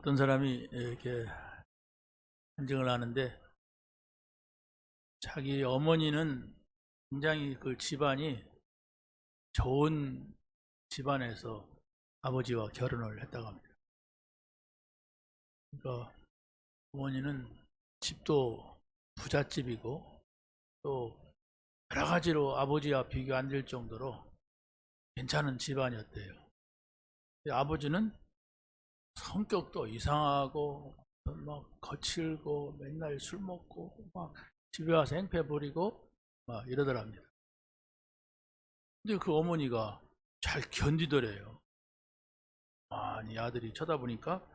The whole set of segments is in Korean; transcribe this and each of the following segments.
어떤 사람이 이렇게 간증을 하는데, 자기 어머니는 굉장히 그 집안이 좋은 집안에서 아버지와 결혼을 했다고 합니다. 그러니까 어머니는 집도 부잣집이고 또 여러 가지로 아버지와 비교 안 될 정도로 괜찮은 집안이었대요. 아버지는 성격도 이상하고 막 거칠고 맨날 술 먹고 막 집에 와서 행패 부리고 막 이러더랍니다. 근데 그 어머니가 잘 견디더래요. 많이 아들이 쳐다보니까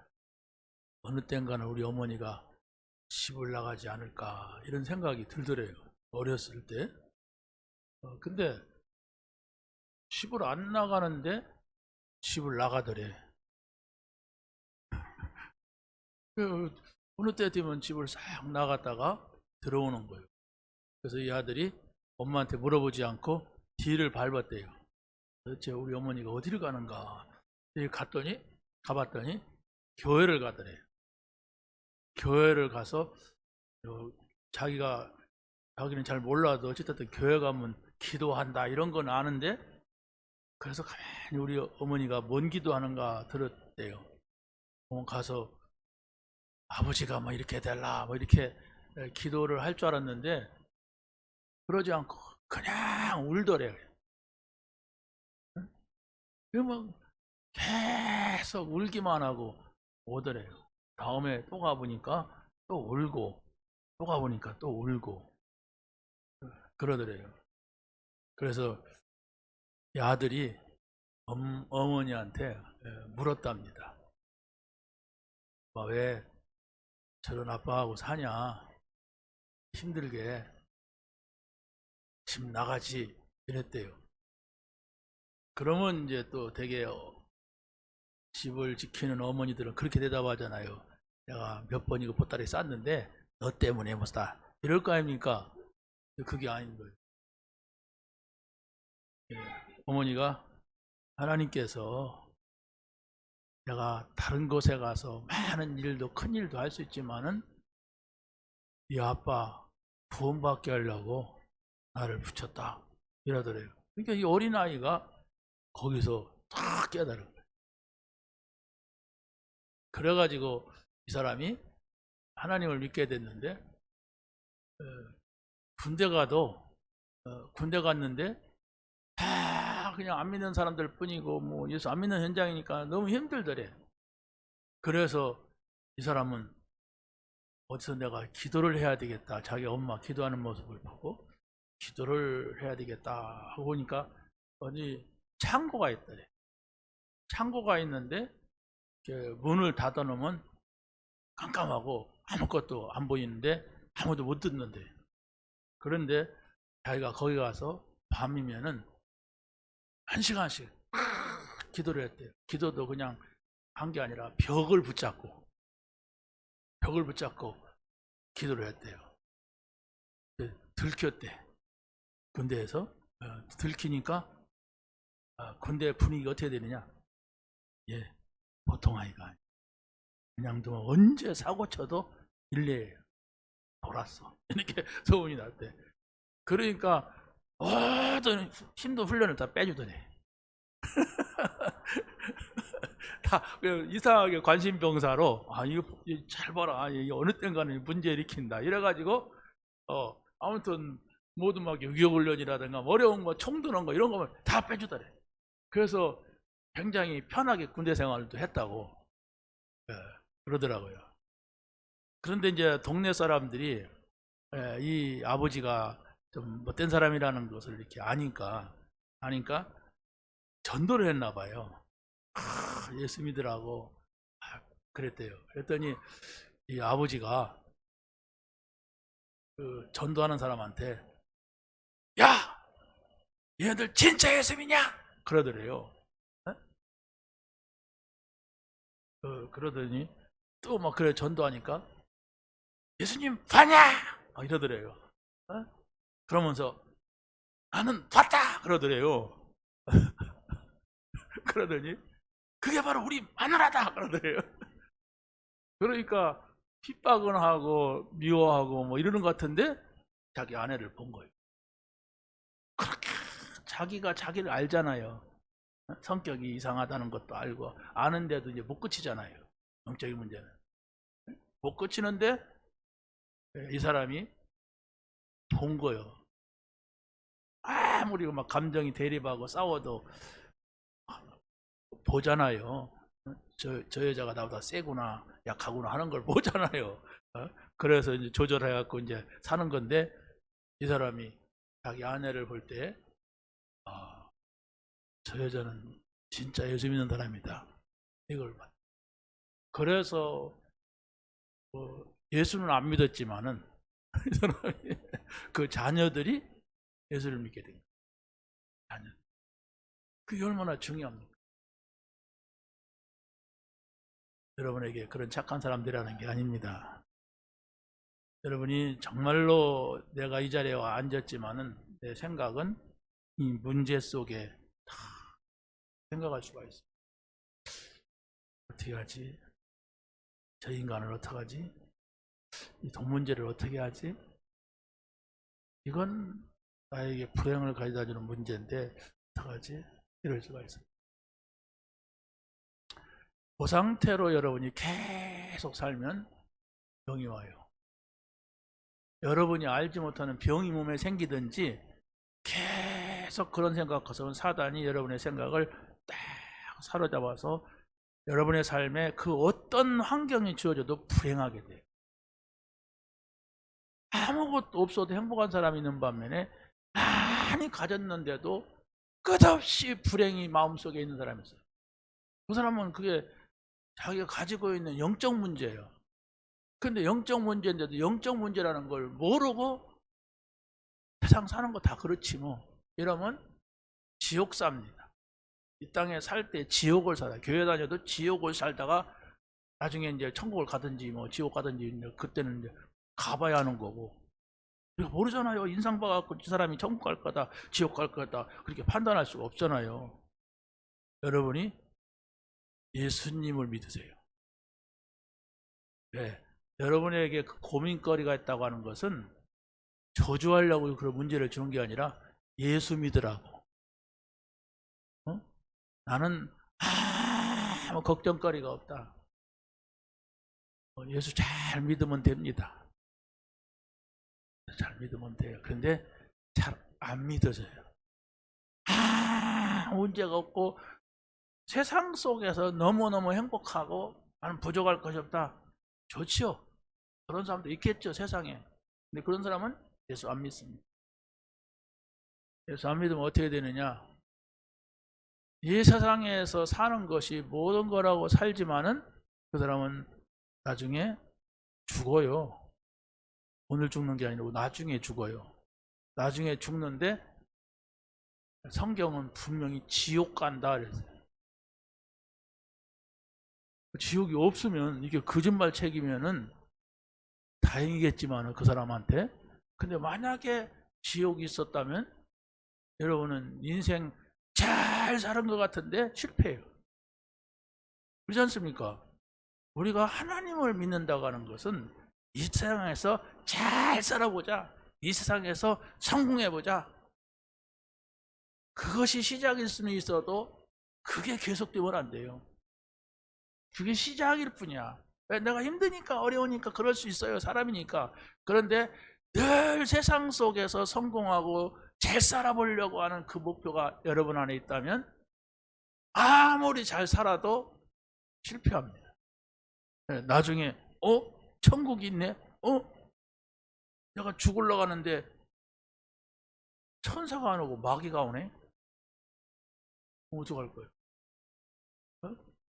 어느 땐가는 우리 어머니가 집을 나가지 않을까 이런 생각이 들더래요. 어렸을 때. 근데 집을 안 나가는데 집을 나가더래. 어느 때 되면 집을 싹 나갔다가 들어오는 거예요. 그래서 이 아들이 엄마한테 물어보지 않고 뒤를 밟았대요. 도대체 우리 어머니가 어디를 가는가. 가봤더니 교회를 가더래요. 교회를 가서 자기는 잘 몰라도 어쨌든 교회 가면 기도한다 이런 건 아는데, 그래서 가만히 우리 어머니가 뭔 기도하는가 들었대요. 가서 아버지가 뭐 이렇게 될라 뭐 이렇게 기도를 할 줄 알았는데 그러지 않고 그냥 울더래요. 그러면 계속 울기만 하고 오더래요. 다음에 또 가보니까 또 울고, 또 가보니까 또 울고 그러더래요. 그래서 이 아들이 어머니한테 물었답니다. 왜 저런 아빠하고 사냐, 힘들게 집 나가지 이랬대요. 그러면 이제 또 되게 집을 지키는 어머니들은 그렇게 대답하잖아요. 내가 몇 번이고 보따리 쌌는데 너 때문에 못 사. 이럴 거 아닙니까? 그게 아닌 거예요. 어머니가 하나님께서 내가 다른 곳에 가서 많은 일도 큰 일도 할 수 있지만은 이 아빠 구원받게 하려고 나를 붙였다 이러더래요. 그러니까 이 어린아이가 거기서 딱 깨달은 거예요. 그래가지고 이 사람이 하나님을 믿게 됐는데, 군대 갔는데 다 그냥 안 믿는 사람들 뿐이고 뭐 예수 안 믿는 현장이니까 너무 힘들더래. 그래서 이 사람은 어디서 내가 기도를 해야 되겠다, 자기 엄마 기도하는 모습을 보고 기도를 해야 되겠다 하고 보니까 어디 창고가 있더래. 창고가 있는데 문을 닫아 놓으면 깜깜하고 아무것도 안 보이는데 아무도 못 듣는데, 그런데 자기가 거기 가서 밤이면은 1시간씩 기도를 했대요. 기도도 그냥 한 게 아니라 벽을 붙잡고 기도를 했대요. 들켰대. 군대에서 들키니까 군대 분위기가 어떻게 되느냐, 보통 아이가 아니야. 그냥 또 언제 사고 쳐도 일례 돌았어 이렇게 소문이 났대. 그러니까 모든 힘도 훈련을 다 빼주더니 다 이상하게 관심병사로 이거 잘 봐라, 이게 어느 땐가는 문제 일으킨다 이래가지고 아무튼 모두 막 유교훈련이라든가 어려운 거 총 드는 거 이런 거면 다 빼주더래. 그래서 굉장히 편하게 군대 생활도 했다고 그러더라고요. 그런데 이제 동네 사람들이 이 아버지가 좀 못된 사람이라는 것을 이렇게 아니까 전도를 했나 봐요. 예수 믿으라고 그랬대요. 그랬더니 이 아버지가 그 전도하는 사람한테 야, 얘들 진짜 예수 믿냐? 그러더래요. 그러더니 또 막 그래 전도하니까 예수님 봤냐? 이러더래요. 그러면서 나는 봤다 그러더래요. 그러더니 그게 바로 우리 마누라다 그러더래요. 그러니까 핍박은 하고 미워하고 뭐 이러는 것 같은데 자기 아내를 본 거예요. 그렇게 자기가 자기를 알잖아요. 성격이 이상하다는 것도 알고 아는데도 이제 못 고치잖아요. 영적인 문제는 못 고치는데 이 사람이 본 거예요. 아무리 막 감정이 대립하고 싸워도 보잖아요. 저 여자가 나보다 세구나 약하구나 하는 걸 보잖아요. 그래서 이제 조절해갖고 이제 사는 건데 이 사람이 자기 아내를 볼 때 저 여자는 진짜 예수 믿는 사람이다. 이걸 봐. 그래서 예수는 안 믿었지만은 이 사람이 그 자녀들이 예수를 믿게 된 거예요. 자녀. 그게 얼마나 중요합니까? 여러분에게 그런 착한 사람들이라는 게 아닙니다. 여러분이 정말로 내가 이 자리에 와 앉았지만은 내 생각은 이 문제 속에 다 생각할 수가 있어요. 어떻게 하지? 저 인간을 어떻게 하지? 이 돈 문제를 어떻게 하지? 이건 나에게 불행을 가져다 주는 문제인데 어떻게 하지? 이럴 수가 있어요. 그 상태로 여러분이 계속 살면 병이 와요. 여러분이 알지 못하는 병이 몸에 생기든지 계속 그런 생각하고서는 사단이 여러분의 생각을 딱 사로잡아서 여러분의 삶에 그 어떤 환경이 주어져도 불행하게 돼요. 아무것도 없어도 행복한 사람이 있는 반면에 많이 가졌는데도 끝없이 불행이 마음속에 있는 사람이 있어요. 그 사람은 그게 자기가 가지고 있는 영적 문제예요. 근데 영적 문제인데도 영적 문제라는 걸 모르고 세상 사는 거 다 그렇지 뭐 이러면 지옥 삽니다. 이 땅에 살 때 지옥을 살아요. 교회 다녀도 지옥을 살다가 나중에 이제 천국을 가든지 뭐 지옥 가든지 이제 그때는 이제 가봐야 하는 거고 우리가 모르잖아요. 인상 봐갖고 이 사람이 천국 갈 거다 지옥 갈 거다 그렇게 판단할 수가 없잖아요. 여러분이 예수님을 믿으세요. 네. 여러분에게 그 고민거리가 있다고 하는 것은 저주하려고 그런 문제를 주는 게 아니라 예수 믿으라고. 나는 아무 걱정거리가 없다. 예수 잘 믿으면 됩니다. 잘 믿으면 돼요. 그런데 잘 안 믿어져요. 문제가 없고 세상 속에서 너무너무 행복하고 나는 부족할 것이 없다. 좋지요. 그런 사람도 있겠죠, 세상에. 근데 그런 사람은 예수 안 믿습니다. 예수 안 믿으면 어떻게 되느냐? 이 세상에서 사는 것이 모든 거라고 살지만은 그 사람은 나중에 죽어요. 오늘 죽는 게 아니고 나중에 죽어요. 나중에 죽는데 성경은 분명히 지옥 간다 그랬어요. 지옥이 없으면 이게 거짓말 책이면은 다행이겠지만 그 사람한테. 근데 만약에 지옥이 있었다면 여러분은 인생 잘 사는 것 같은데 실패해요. 그렇지 않습니까? 우리가 하나님을 믿는다고 하는 것은 이 세상에서 잘 살아보자. 이 세상에서 성공해보자. 그것이 시작일 수는 있어도 그게 계속되면 안 돼요. 그게 시작일 뿐이야. 내가 힘드니까 어려우니까 그럴 수 있어요. 사람이니까. 그런데 늘 세상 속에서 성공하고 잘 살아보려고 하는 그 목표가 여러분 안에 있다면 아무리 잘 살아도 실패합니다. 나중에 천국이 있네? 내가 죽으러 가는데 천사가 안 오고 마귀가 오네? 어떡할 거예요?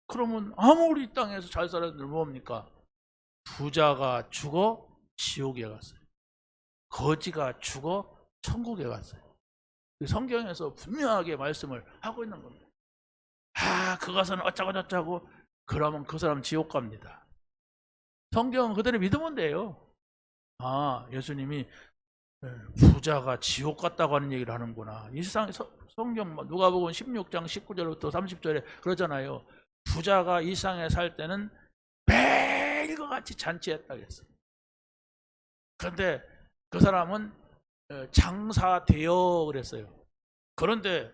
그러면 아무리 이 땅에서 잘 살았는데 뭡니까? 부자가 죽어 지옥에 갔어요. 거지가 죽어 천국에 갔어요. 성경에서 분명하게 말씀을 하고 있는 겁니다. 그것은 어쩌고 저쩌고 그러면 그 사람 지옥 갑니다. 성경은 그대로 믿으면 돼요. 예수님이 부자가 지옥 갔다고 하는 얘기를 하는구나. 이 세상에 성경 누가복음 16장 19절부터 30절에 그러잖아요. 부자가 이 세상에 살 때는 매일 같이 잔치했다 그랬어. 그런데 그 사람은 장사되어 그랬어요. 그런데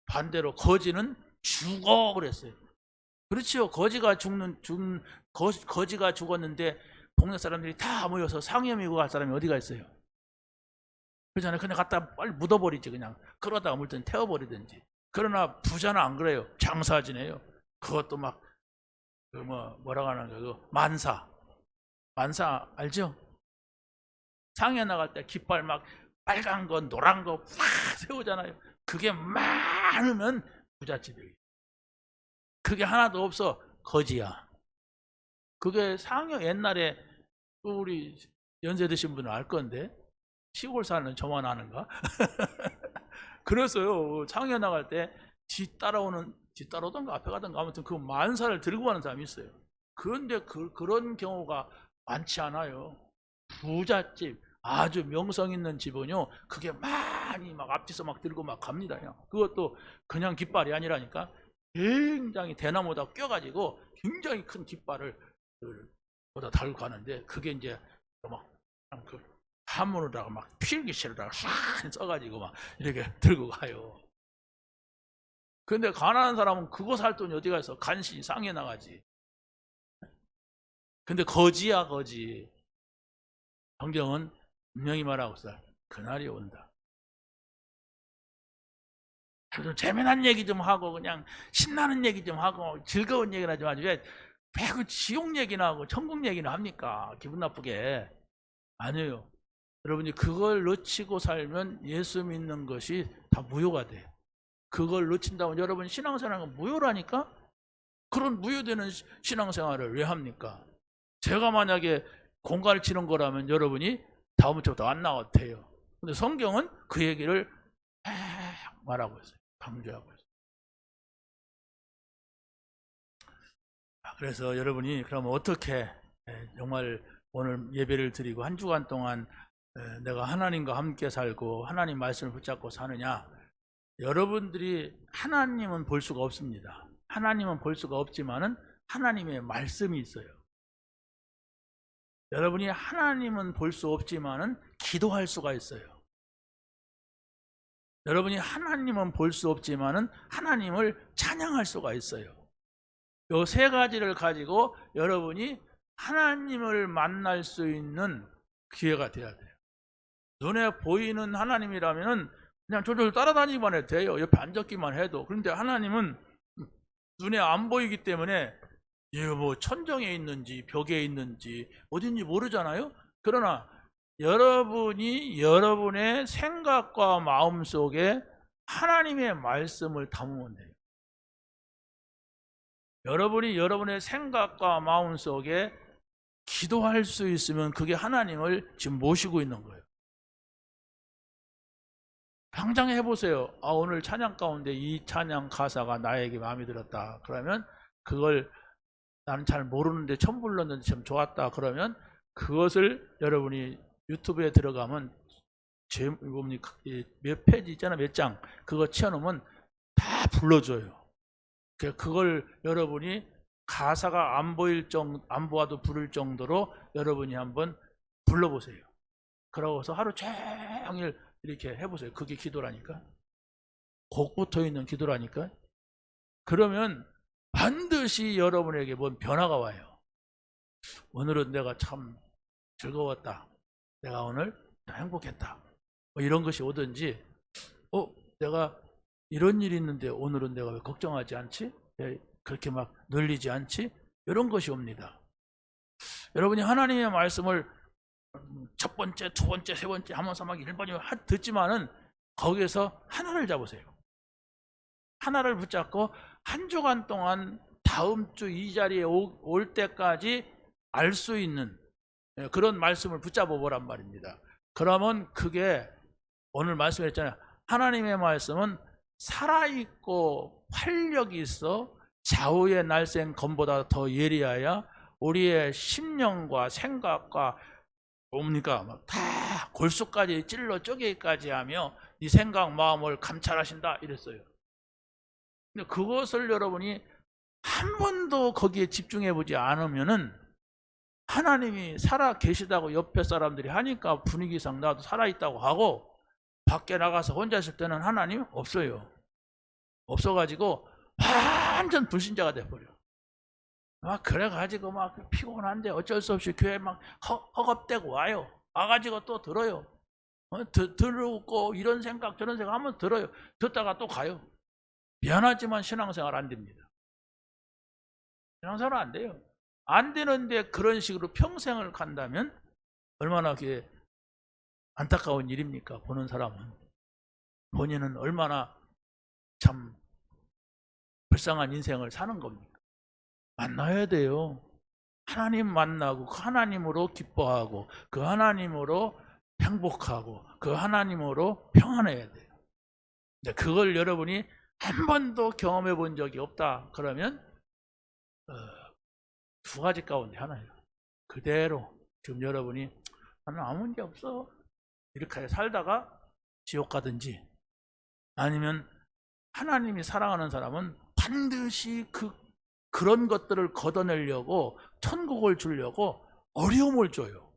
반대로 거지는 죽어 그랬어요. 그렇지요. 거지가 죽었는데 동네 사람들이 다 모여서 상여미고 갈 사람이 어디가 있어요? 그러잖아요. 그냥 갖다 빨리 묻어버리지 그냥. 그러다가 물든 태워버리든지. 그러나 부자는 안 그래요. 장사 지내요. 그것도 막 뭐라고 하는 거예요? 만사 알죠? 상해 나갈 때 깃발 막 빨간 거 노란 거 팍 세우잖아요. 그게 많으면 부잣집이에요. 그게 하나도 없어 거지야. 그게 상여 옛날에 우리 연세 드신 분은 알 건데 시골 사는 저만 아는가? 그래서요 상여 나갈 때 뒤따라오던가 앞에 가던가 아무튼 그 만사를 들고 가는 사람이 있어요. 그런데 그런 경우가 많지 않아요. 부잣집 아주 명성 있는 집은요 그게 많이 막 앞뒤서 막 들고 막 갑니다. 그것도 그냥 깃발이 아니라니까 굉장히 대나무다 껴가지고 굉장히 큰 깃발을 보다 달고 가는데 그게 이제 막그 한문으로다가 막 필기체로다가 싹 써가지고 막 이렇게 들고 가요. 근데 가난한 사람은 그거 살 돈이 어디가 있어? 간신히 상해 나가지. 근데 거지야 거지. 성경은 분명히 말하고 있어. 그날이 온다. 좀 재미난 얘기 좀 하고 그냥 신나는 얘기 좀 하고 즐거운 얘기나 좀 하지 왜 그 지옥 얘기나 하고 천국 얘기나 합니까? 기분 나쁘게. 아니에요. 여러분이 그걸 놓치고 살면 예수 믿는 것이 다 무효가 돼. 그걸 놓친다면 여러분 신앙생활은 무효라니까? 그런 무효되는 신앙생활을 왜 합니까? 제가 만약에 공갈을 치는 거라면 여러분이 다음 주부터 안 나와도 돼요. 근데 성경은 그 얘기를 말하고 있어요. 강조하고 있어요. 그래서 여러분이 그러면 어떻게 정말 오늘 예배를 드리고 한 주간 동안 내가 하나님과 함께 살고 하나님 말씀을 붙잡고 사느냐? 여러분들이 하나님은 볼 수가 없습니다. 하나님은 볼 수가 없지만은 하나님의 말씀이 있어요. 여러분이 하나님은 볼 수 없지만은 기도할 수가 있어요. 여러분이 하나님은 볼 수 없지만은 하나님을 찬양할 수가 있어요. 이 세 가지를 가지고 여러분이 하나님을 만날 수 있는 기회가 돼야 돼요. 눈에 보이는 하나님이라면은 그냥 저절 따라다니기만 해도 돼요. 옆에 앉았기만 해도. 그런데 하나님은 눈에 안 보이기 때문에 뭐 천정에 있는지 벽에 있는지 어딘지 모르잖아요. 그러나 여러분이 여러분의 생각과 마음 속에 하나님의 말씀을 담으면 돼요. 여러분이 여러분의 생각과 마음 속에 기도할 수 있으면 그게 하나님을 지금 모시고 있는 거예요. 당장 해보세요. 오늘 찬양 가운데 이 찬양 가사가 나에게 마음에 들었다. 그러면 그걸 나는 잘 모르는데 처음 불렀는데 참 좋았다. 그러면 그것을 여러분이 유튜브에 들어가면 몇 페이지 있잖아, 몇 장. 그거 치워놓으면 다 불러줘요. 그걸 여러분이 가사가 안 보아도 부를 정도로 여러분이 한번 불러보세요. 그러고서 하루 종일 이렇게 해보세요. 그게 기도라니까. 곡 붙어 있는 기도라니까. 그러면 반드시 여러분에게 뭔 변화가 와요. 오늘은 내가 참 즐거웠다. 내가 오늘 행복했다. 뭐 이런 것이 오든지, 내가 이런 일이 있는데 오늘은 내가 왜 걱정하지 않지? 왜 그렇게 막 놀리지 않지? 이런 것이 옵니다. 여러분이 하나님의 말씀을 첫 번째, 두 번째, 세 번째 하면서 막 1번이면 듣지만은 거기에서 하나를 잡으세요. 하나를 붙잡고 한 주간 동안 다음 주 이 자리에 올 때까지 알 수 있는 그런 말씀을 붙잡아 보란 말입니다. 그러면 그게 오늘 말씀했잖아요. 하나님의 말씀은 살아있고 활력이 있어 좌우의 날쌘 검보다 더 예리하여 우리의 심령과 생각과 뭡니까? 막 다 골수까지 찔러 쪼개기까지 하며 네 생각 마음을 감찰하신다 이랬어요. 근데 그것을 여러분이 한 번도 거기에 집중해 보지 않으면은 하나님이 살아 계시다고 옆에 사람들이 하니까 분위기상 나도 살아있다고 하고, 밖에 나가서 혼자 있을 때는 하나님 없어요. 없어가지고 완전 불신자가 돼버려. 막 그래가지고 막 피곤한데 어쩔 수 없이 교회 막 허겁대고 와요. 와가지고 또 들어요. 들고 이런 생각 저런 생각 하면 들어요. 듣다가 또 가요. 미안하지만 신앙생활 안 됩니다. 신앙생활 안 돼요. 안 되는데 그런 식으로 평생을 간다면 얼마나 그게 안타까운 일입니까? 보는 사람은. 본인은 얼마나 참 불쌍한 인생을 사는 겁니까? 만나야 돼요. 하나님 만나고 그 하나님으로 기뻐하고 그 하나님으로 행복하고 그 하나님으로 평안해야 돼요. 근데 그걸 여러분이 한 번도 경험해 본 적이 없다 그러면 두 가지 가운데 하나예요. 그대로 지금 여러분이 나는 아무 문제 없어 이렇게 살다가 지옥 가든지, 아니면 하나님이 사랑하는 사람은 반드시 그런 것들을 걷어내려고 천국을 주려고 어려움을 줘요.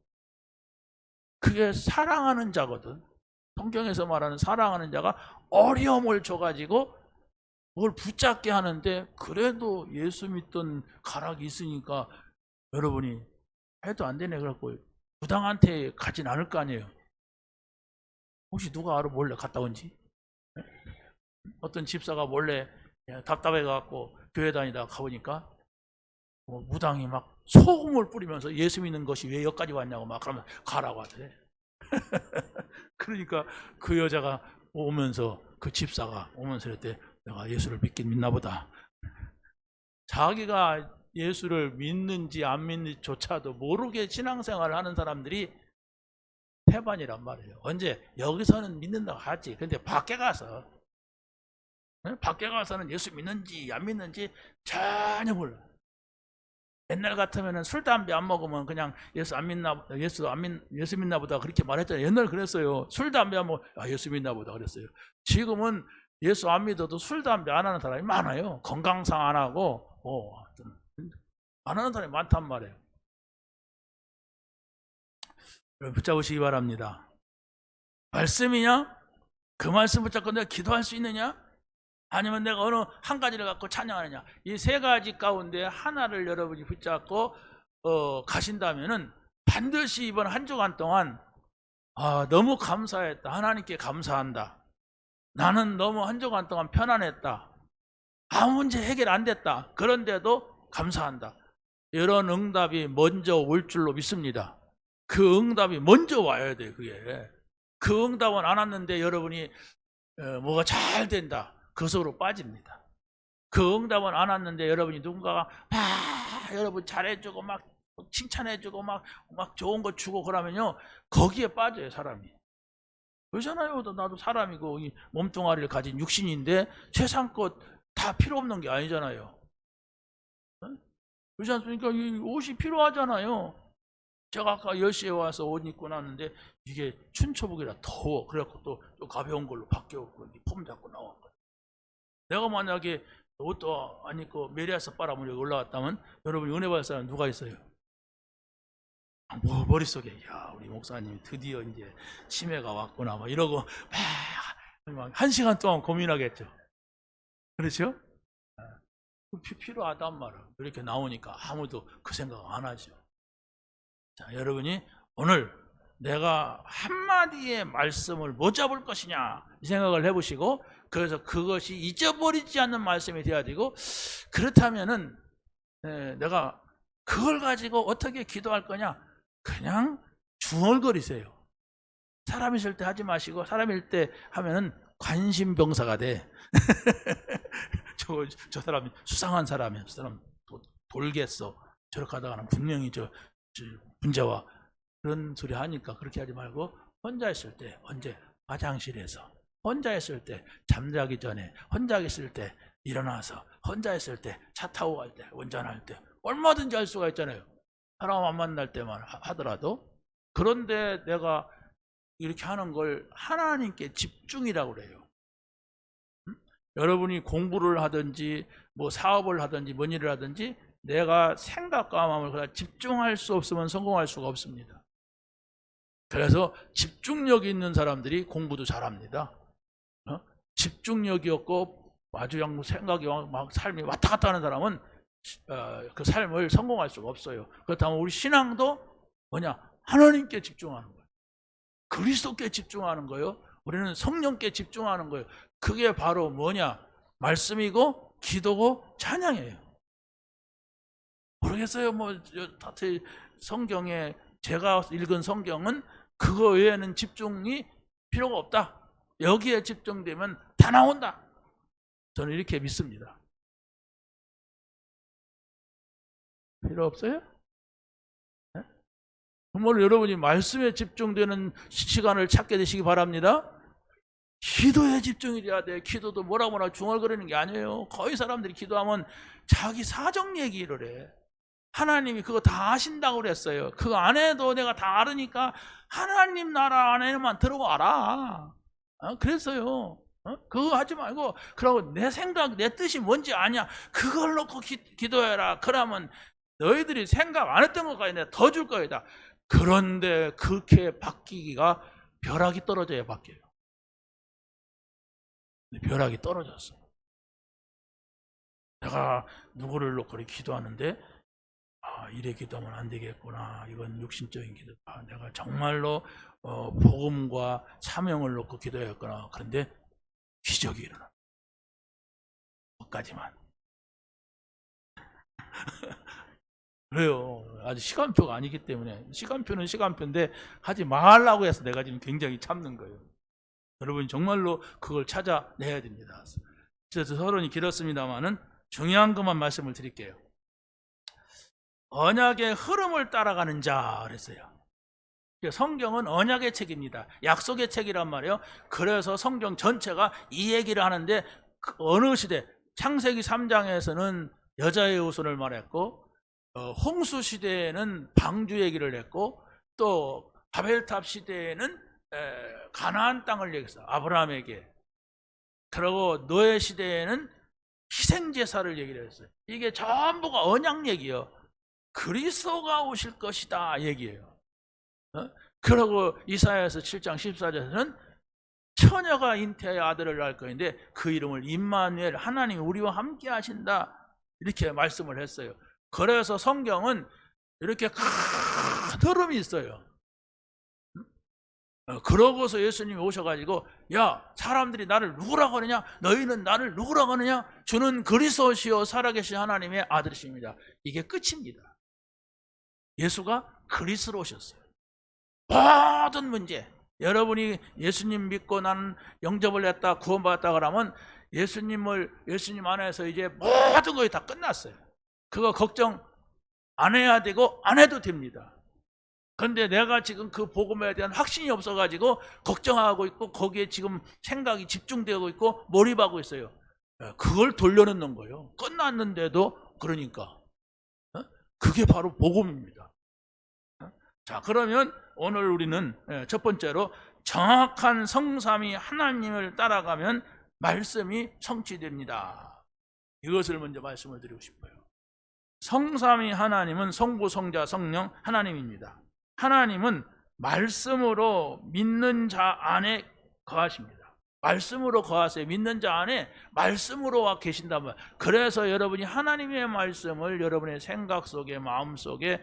그게 사랑하는 자거든. 성경에서 말하는 사랑하는 자가 어려움을 줘가지고 뭘 붙잡게 하는데, 그래도 예수 믿던 가락이 있으니까 여러분이 해도 안 되네 그래갖고 부당한테 가진 않을 거 아니에요. 혹시 누가 알아 몰래 갔다 온지? 어떤 집사가 몰래 답답해갖고 교회 다니다가 가보니까 무당이 막 소금을 뿌리면서 예수 믿는 것이 왜 여기까지 왔냐고 막 그러면 가라고 하더래. 그러니까 그 여자가 오면서, 그 집사가 오면서 이랬대. 내가 예수를 믿긴 믿나 보다. 자기가 예수를 믿는지 안 믿는지조차도 모르게 신앙생활을 하는 사람들이 태반이란 말이에요. 언제 여기서는 믿는다고 하지. 근데 밖에 가서는 예수 믿는지 안 믿는지 전혀 몰라. 옛날 같으면은 술 담배 안 먹으면 그냥 예수 믿나 보다 그렇게 말했잖아요. 옛날 그랬어요. 술 담배 안 먹으면 예수 믿나 보다 그랬어요. 지금은 예수 안 믿어도 술 담배 안 하는 사람이 많아요. 건강상 안 하고 안 하는 사람이 많단 말이에요. 여러분 붙잡으시기 바랍니다. 말씀이냐? 그 말씀 붙잡고 내가 기도할 수 있느냐? 아니면 내가 어느 한 가지를 갖고 찬양하느냐? 이 세 가지 가운데 하나를 여러분이 붙잡고 가신다면은 반드시 이번 한 주간 동안 너무 감사했다. 하나님께 감사한다. 나는 너무 한 주간 동안 편안했다. 아무 문제 해결 안 됐다. 그런데도 감사한다. 이런 응답이 먼저 올 줄로 믿습니다. 그 응답이 먼저 와야 돼요. 그게. 그 응답은 안 왔는데 여러분이 뭐가 잘 된다. 그 속으로 빠집니다. 그 응답은 안 왔는데 여러분이 누군가가 여러분 잘해주고 막 칭찬해주고 막 좋은 거 주고 그러면요, 거기에 빠져요 사람이. 그러잖아요. 나도 사람이고 이 몸뚱아리를 가진 육신인데 세상 것 다 필요 없는 게 아니잖아요. 그렇지 않습니까? 이 옷이 필요하잖아요. 제가 아까 10시에 와서 옷 입고 나왔는데 이게 춘초복이라 더워. 그래갖고 또 가벼운 걸로 바뀌었고 폼 잡고 나왔거든요. 내가 만약에 옷도 안 입고 메리아스 바람을 여기 올라왔다면 여러분이 은혜 받을 사람 누가 있어요? 머릿속에 우리 목사님이 드디어 이제 치매가 왔구나 막 이러고 막 1시간 동안 고민하겠죠. 그렇죠? 필요하단 말이에요. 이렇게 나오니까 아무도 그 생각 안 하죠. 자, 여러분이 오늘 내가 한마디의 말씀을 못 잡을 것이냐 이 생각을 해보시고, 그래서 그것이 잊어버리지 않는 말씀이 되어야 되고, 그렇다면은 내가 그걸 가지고 어떻게 기도할 거냐? 그냥 중얼거리세요. 사람 있을 때 하지 마시고, 사람일 때 하면은 관심병사가 돼. 저 사람이 수상한 사람이야. 저 사람 돌겠어. 저렇게 하다가는 분명히 저 문제와 그런 소리 하니까 그렇게 하지 말고, 혼자 있을 때, 언제 화장실에서, 혼자 있을 때 잠자기 전에, 혼자 있을 때 일어나서, 혼자 있을 때 차 타고 갈 때, 운전할 때 얼마든지 할 수가 있잖아요. 사람 안 만날 때만 하더라도. 그런데 내가 이렇게 하는 걸 하나님께 집중이라고 그래요. 여러분이 공부를 하든지 뭐 사업을 하든지 뭔 일을 하든지 내가 생각과 마음을 그다 집중할 수 없으면 성공할 수가 없습니다. 그래서 집중력이 있는 사람들이 공부도 잘합니다. 집중력이 없고 아주 생각이 막 삶이 왔다 갔다 하는 사람은 그 삶을 성공할 수가 없어요. 그렇다면 우리 신앙도 뭐냐? 하나님께 집중하는 거예요. 그리스도께 집중하는 거예요. 우리는 성령께 집중하는 거예요. 그게 바로 뭐냐? 말씀이고 기도고 찬양이에요. 모르겠어요. 뭐 성경에 제가 읽은 성경은 그거 외에는 집중이 필요가 없다. 여기에 집중되면 다 나온다. 저는 이렇게 믿습니다. 필요 없어요? 네? 정말 여러분이 말씀에 집중되는 시간을 찾게 되시기 바랍니다. 기도에 집중이 돼야 돼. 기도도 뭐라 중얼거리는 게 아니에요. 거의 사람들이 기도하면 자기 사정 얘기를 해. 하나님이 그거 다 아신다고 그랬어요. 그거 안 해도 내가 다 알으니까 하나님 나라 안에만 들어와라. 그랬어요. 그거 하지 말고 그러고 내 생각, 내 뜻이 뭔지 아냐. 그걸 놓고 기도해라. 그러면 너희들이 생각 안 했던 것까지 내가 더 줄 거이다. 그런데 그렇게 바뀌기가 벼락이 떨어져야 바뀌어요. 벼락이 떨어졌어. 내가 누구를 놓고 기도하는데 이래 기도하면 안 되겠구나. 이건 육신적인 기도다. 내가 정말로 복음과 사명을 놓고 기도했구나. 그런데 기적이 일어나. 그것까지만. 그래요. 아직 시간표가 아니기 때문에. 시간표는 시간표인데 하지 말라고 해서 내가 지금 굉장히 참는 거예요. 여러분이 정말로 그걸 찾아내야 됩니다. 그래서 서론이 길었습니다만은 중요한 것만 말씀을 드릴게요. 언약의 흐름을 따라가는 자 그랬어요. 성경은 언약의 책입니다. 약속의 책이란 말이에요. 그래서 성경 전체가 이 얘기를 하는데 어느 시대, 창세기 3장에서는 여자의 후손을 말했고 홍수 시대에는 방주 얘기를 했고 또 바벨탑 시대에는 가나안 땅을 얘기했어요. 아브라함에게. 그리고 노예 시대에는 희생제사를 얘기를 했어요. 이게 전부가 언약 얘기예요. 그리스도가 오실 것이다 얘기예요. 그리고 이사야서 7장 14절에는 처녀가 잉태하여 아들을 낳을 것인데 그 이름을 임마누엘, 하나님이 우리와 함께 하신다 이렇게 말씀을 했어요. 그래서 성경은 이렇게 큰 흐름이 있어요. 그러고서 예수님이 오셔가지고 야 사람들이 나를 누구라고 하느냐, 너희는 나를 누구라고 하느냐, 주는 그리스도시요 살아계신 하나님의 아들이십니다. 이게 끝입니다. 예수가 그리스도로 오셨어요. 모든 문제, 여러분이 예수님 믿고 나는 영접을 했다 구원받았다 그러면 예수님 안에서 이제 모든 것이 다 끝났어요. 그거 걱정 안 해야 되고 안 해도 됩니다. 그런데 내가 지금 그 복음에 대한 확신이 없어가지고 걱정하고 있고 거기에 지금 생각이 집중되고 있고 몰입하고 있어요. 그걸 돌려놓는 거예요. 끝났는데도. 그러니까 그게 바로 복음입니다. 자, 그러면 오늘 우리는 첫 번째로 정확한 성삼위 하나님을 따라가면 말씀이 성취됩니다. 이것을 먼저 말씀을 드리고 싶어요. 성삼위 하나님은 성부, 성자, 성령 하나님입니다. 하나님은 말씀으로 믿는 자 안에 거하십니다. 말씀으로 거하세요. 믿는 자 안에 말씀으로 와 계신다면, 그래서 여러분이 하나님의 말씀을 여러분의 생각 속에, 마음 속에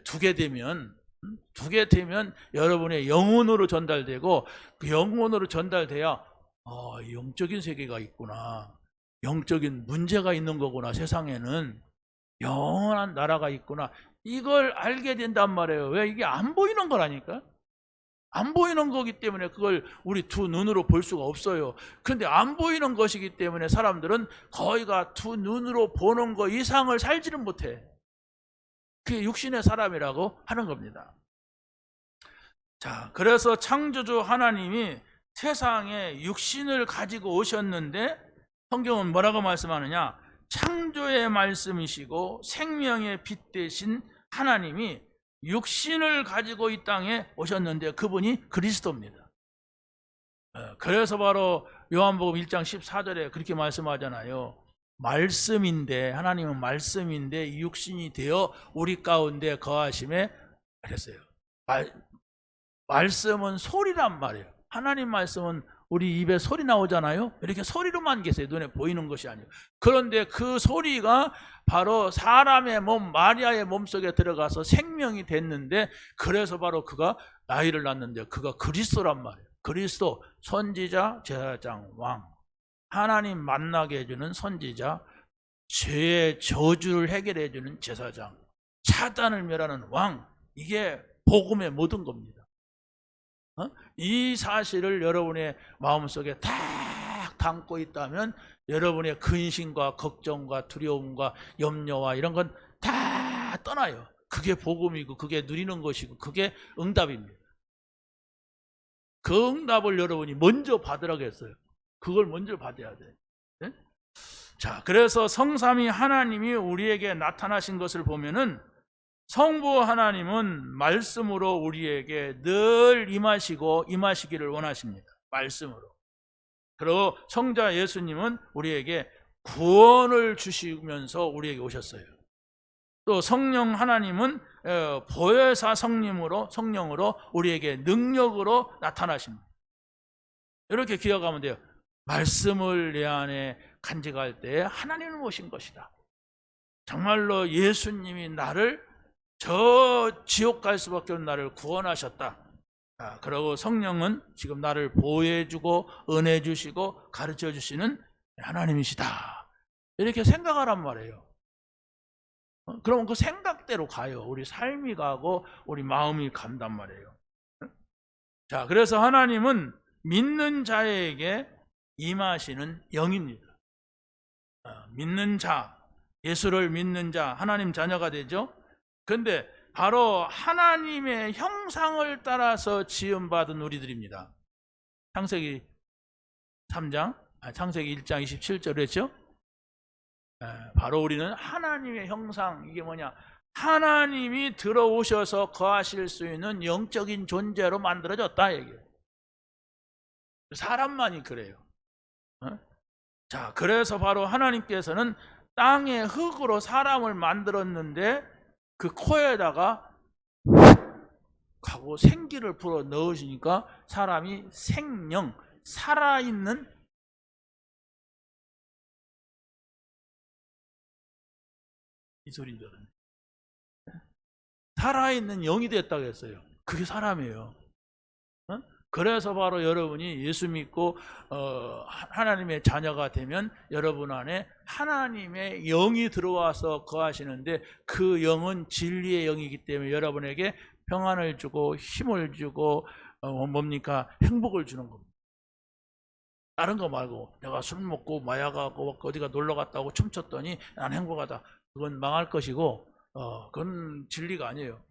두게 되면 여러분의 영혼으로 전달되고, 그 영혼으로 전달돼야 영적인 세계가 있구나, 영적인 문제가 있는 거구나, 세상에는 영원한 나라가 있구나, 이걸 알게 된단 말이에요. 왜? 이게 안 보이는 거라니까. 안 보이는 거기 때문에 그걸 우리 두 눈으로 볼 수가 없어요. 그런데 안 보이는 것이기 때문에 사람들은 거의가 두 눈으로 보는 거 이상을 살지는 못해. 그게 육신의 사람이라고 하는 겁니다. 자, 그래서 창조주 하나님이 세상에 육신을 가지고 오셨는데 성경은 뭐라고 말씀하느냐? 창조의 말씀이시고 생명의 빛 되신 하나님이 육신을 가지고 이 땅에 오셨는데 그분이 그리스도입니다. 그래서 바로 요한복음 1장 14절에 그렇게 말씀하잖아요. 말씀인데, 하나님은 말씀인데 육신이 되어 우리 가운데 거하심에 그랬어요. 말씀은 소리란 말이에요. 하나님 말씀은 우리 입에 소리 나오잖아요. 이렇게 소리로만 계세요. 눈에 보이는 것이 아니에요. 그런데 그 소리가 바로 사람의 몸, 마리아의 몸속에 들어가서 생명이 됐는데, 그래서 바로 그가 나이를 낳는데 그가 그리스도란 말이에요. 그리스도, 선지자, 제사장, 왕. 하나님 만나게 해주는 선지자, 죄의 저주를 해결해 주는 제사장, 사단을 멸하는 왕. 이게 복음의 모든 겁니다. 이 사실을 여러분의 마음속에 딱 담고 있다면 여러분의 근심과 걱정과 두려움과 염려와 이런 건 다 떠나요. 그게 복음이고 그게 누리는 것이고 그게 응답입니다. 그 응답을 여러분이 먼저 받으라고 했어요. 그걸 먼저 받아야 돼요. 네? 자, 그래서 성삼위 하나님이 우리에게 나타나신 것을 보면은 성부 하나님은 말씀으로 우리에게 늘 임하시기를 원하십니다. 말씀으로. 그리고 성자 예수님은 우리에게 구원을 주시면서 우리에게 오셨어요. 또 성령 하나님은 보혜사 성령으로 우리에게 능력으로 나타나십니다. 이렇게 기억하면 돼요. 말씀을 내 안에 간직할 때 하나님을 모신 것이다. 정말로 예수님이 나를 저 지옥 갈 수밖에 없는 나를 구원하셨다. 그리고 성령은 지금 나를 보호해주고 은혜 주시고 가르쳐 주시는 하나님이시다. 이렇게 생각하란 말이에요. 그러면 그 생각대로 가요. 우리 삶이 가고 우리 마음이 간단 말이에요. 자, 그래서 하나님은 믿는 자에게 임하시는 영입니다. 믿는 자, 예수를 믿는 자, 하나님 자녀가 되죠. 그런데 바로 하나님의 형상을 따라서 지음받은 우리들입니다. 창세기 3장, 창세기 1장 27절 했죠. 바로 우리는 하나님의 형상, 이게 뭐냐, 하나님이 들어오셔서 거하실 수 있는 영적인 존재로 만들어졌다 얘기예요. 사람만이 그래요. 자, 그래서 바로 하나님께서는 땅의 흙으로 사람을 만들었는데 그 코에다가 가고 생기를 불어 넣으시니까 사람이 생명, 살아있는, 이 소리인 줄 알았네. 살아있는 영이 됐다고 했어요. 그게 사람이에요. 그래서 바로 여러분이 예수 믿고 하나님의 자녀가 되면 여러분 안에 하나님의 영이 들어와서 거하시는데, 그 영은 진리의 영이기 때문에 여러분에게 평안을 주고 힘을 주고 뭡니까? 행복을 주는 겁니다. 다른 거 말고 내가 술 먹고 마약하고 어디가 놀러 갔다고 춤췄더니 난 행복하다, 그건 망할 것이고 그건 진리가 아니에요.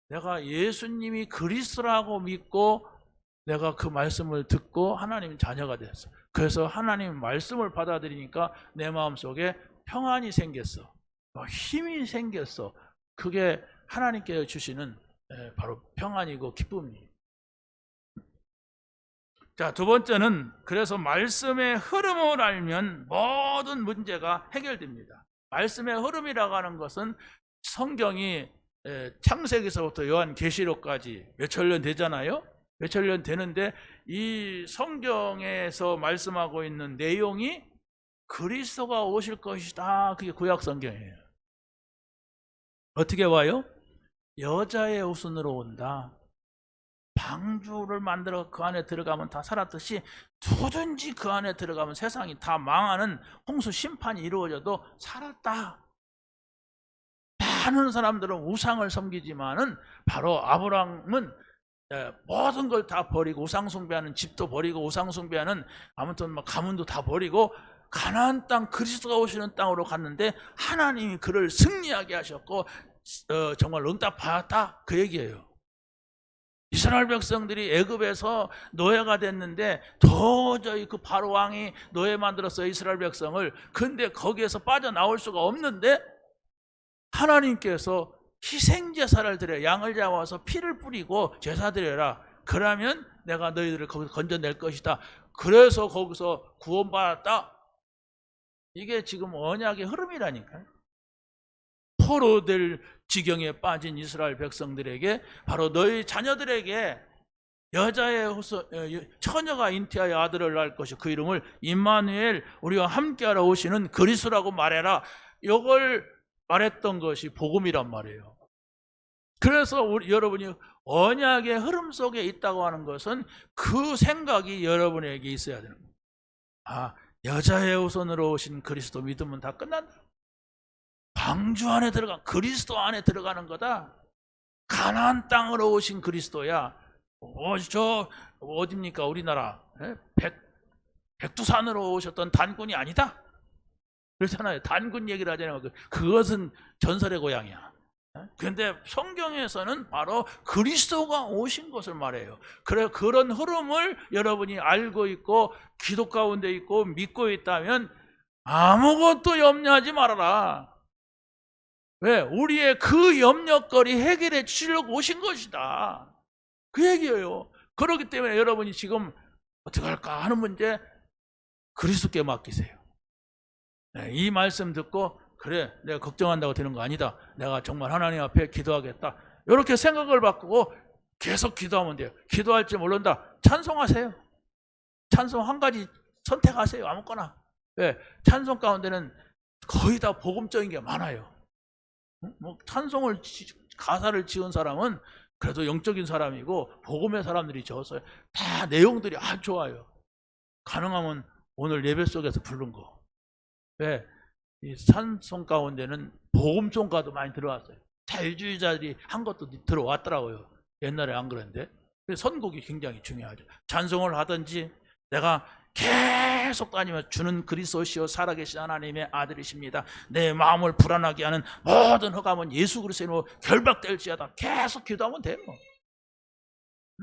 내가 예수님이 그리스도라고 믿고 내가 그 말씀을 듣고 하나님 자녀가 됐어. 그래서 하나님 말씀을 받아들이니까 내 마음속에 평안이 생겼어. 힘이 생겼어. 그게 하나님께서 주시는 바로 평안이고 기쁨이에요. 자, 두 번째는, 그래서 말씀의 흐름을 알면 모든 문제가 해결됩니다. 말씀의 흐름이라고 하는 것은 성경이 창세기서부터 요한계시록까지 몇천 년 되잖아요. 몇천 년 되는데 이 성경에서 말씀하고 있는 내용이 그리스도가 오실 것이다. 그게 구약 성경이에요. 어떻게 와요? 여자의 후손으로 온다. 방주를 만들어 그 안에 들어가면 다 살았듯이 누구든지 그 안에 들어가면 세상이 다 망하는 홍수 심판이 이루어져도 살았다. 많은 사람들은 우상을 섬기지만은 바로 아브라함은 모든 걸 다 버리고 우상 숭배하는 집도 버리고 우상 숭배하는 아무튼 막 가문도 다 버리고 가나안 땅, 그리스도가 오시는 땅으로 갔는데 하나님이 그를 승리하게 하셨고 정말 응답받았다, 그 얘기예요. 이스라엘 백성들이 애굽에서 노예가 됐는데 도저히 그 바로 왕이 노예 만들었어요, 이스라엘 백성을. 근데 거기에서 빠져나올 수가 없는데 하나님께서 희생제사를 드려, 양을 잡아서 피를 뿌리고 제사 드려라. 그러면 내가 너희들을 거기서 건져낼 것이다. 그래서 거기서 구원받았다. 이게 지금 언약의 흐름이라니까요. 포로될 지경에 빠진 이스라엘 백성들에게, 바로 너희 자녀들에게 여자의 처녀가 잉태하여 아들을 낳을 것이 그 이름을 임마누엘, 우리와 함께하러 오시는 그리스도라고 말해라. 이걸 말했던 것이 복음이란 말이에요. 그래서 여러분이 언약의 흐름 속에 있다고 하는 것은 그 생각이 여러분에게 있어야 되는 거예요. 아, 여자의 후손으로 오신 그리스도 믿으면 다 끝난다. 방주 안에 그리스도 안에 들어가는 거다. 가나안 땅으로 오신 그리스도야. 저 어딥니까? 우리나라 백두산으로 오셨던 단군이 아니다. 그렇잖아요. 단군 얘기를 하잖아요. 그것은 전설의 고향이야. 그런데 성경에서는 바로 그리스도가 오신 것을 말해요. 그래, 그런 흐름을 여러분이 알고 있고 기도 가운데 있고 믿고 있다면 아무것도 염려하지 말아라. 왜? 우리의 그 염려거리 해결해 주시려고 오신 것이다. 그 얘기예요. 그렇기 때문에 여러분이 지금 어떻게 할까 하는 문제 그리스도께 맡기세요. 이 말씀 듣고 그래, 내가 걱정한다고 되는 거 아니다. 내가 정말 하나님 앞에 기도하겠다. 이렇게 생각을 바꾸고 계속 기도하면 돼요. 기도할지 모른다. 찬송하세요. 찬송 한 가지 선택하세요. 아무거나. 왜? 찬송 가운데는 거의 다 복음적인 게 많아요. 뭐 찬송을 가사를 지은 사람은 그래도 영적인 사람이고 복음의 사람들이 적었어요. 다 내용들이 아주 좋아요. 가능하면 오늘 예배 속에서 부른 거. 왜? 이 찬송 가운데는 복음송가도 많이 들어왔어요. 자유주의자들이 한 것도 들어왔더라고요. 옛날에 안 그랬는데. 선곡이 굉장히 중요하죠. 찬송을 하든지 내가 계속 다니며 주는 그리스도시요 살아계신 하나님의 아들이십니다. 내 마음을 불안하게 하는 모든 흑암은 예수 그리스도로 결박될지어다. 계속 기도하면 돼요.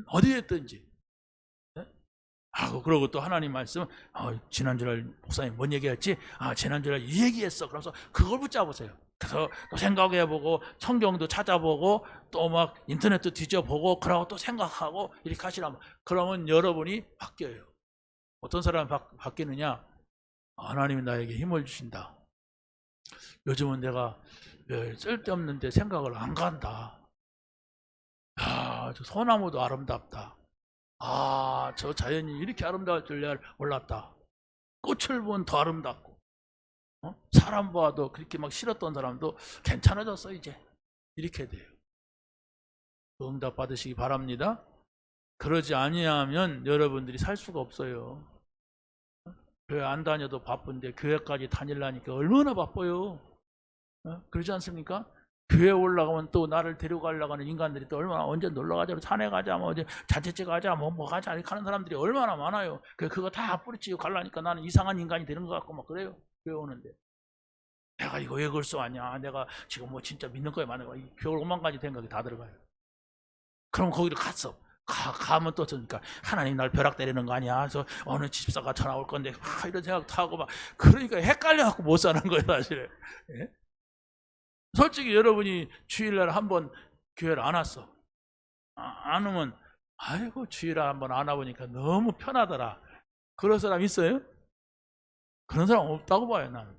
어디에 있든지. 그러고 또 하나님 말씀, 지난주에 목사님 뭔 얘기했지? 지난주에 이 얘기했어. 그래서 그걸 붙잡으세요. 그래서 또 생각해보고 성경도 찾아보고 또 막 인터넷도 뒤져보고 그러고 또 생각하고 이렇게 하시라면, 그러면 여러분이 바뀌어요. 어떤 사람이 바뀌느냐? 하나님이 나에게 힘을 주신다. 요즘은 내가 쓸데없는 데 생각을 안 간다. 저 소나무도 아름답다. 저 자연이 이렇게 아름다울 줄 몰랐다. 꽃을 보면 더 아름답고, 사람 봐도 그렇게 막 싫었던 사람도 괜찮아졌어 이제. 이렇게 돼요. 응답 받으시기 바랍니다. 그러지 아니하면 여러분들이 살 수가 없어요. 교회 안 다녀도 바쁜데 교회까지 다니려니까 얼마나 바빠요. 그러지 않습니까? 교회 올라가면 또 나를 데려가려고 하는 인간들이 또 얼마나, 언제 놀러 가자, 산에 가자, 뭐 어디 자취집 가자, 뭐 가자 이렇게 하는 사람들이 얼마나 많아요. 그거 다 뿌리치고 가려니까 나는 이상한 인간이 되는 것 같고 막 그래요. 교회 오는데 내가 이거 왜 그럴 수 아냐, 내가 지금 뭐 진짜 믿는 거에 맞는 거, 별오만 가지 생각이 다 들어가요. 그럼 거기를 갔어. 가면 또 그러니까 하나님 날 벼락 때리는 거 아니야? 그래서 어느 집사가 전화 올 건데 이런 생각도 하고 막, 그러니까 헷갈려갖고 못 사는 거예요 사실. 예? 솔직히 여러분이 주일날 한번 교회를 안 왔어. 안 오면 아이고 주일날 한번 안 와보니까 너무 편하더라. 그런 사람 있어요? 그런 사람 없다고 봐요 나는.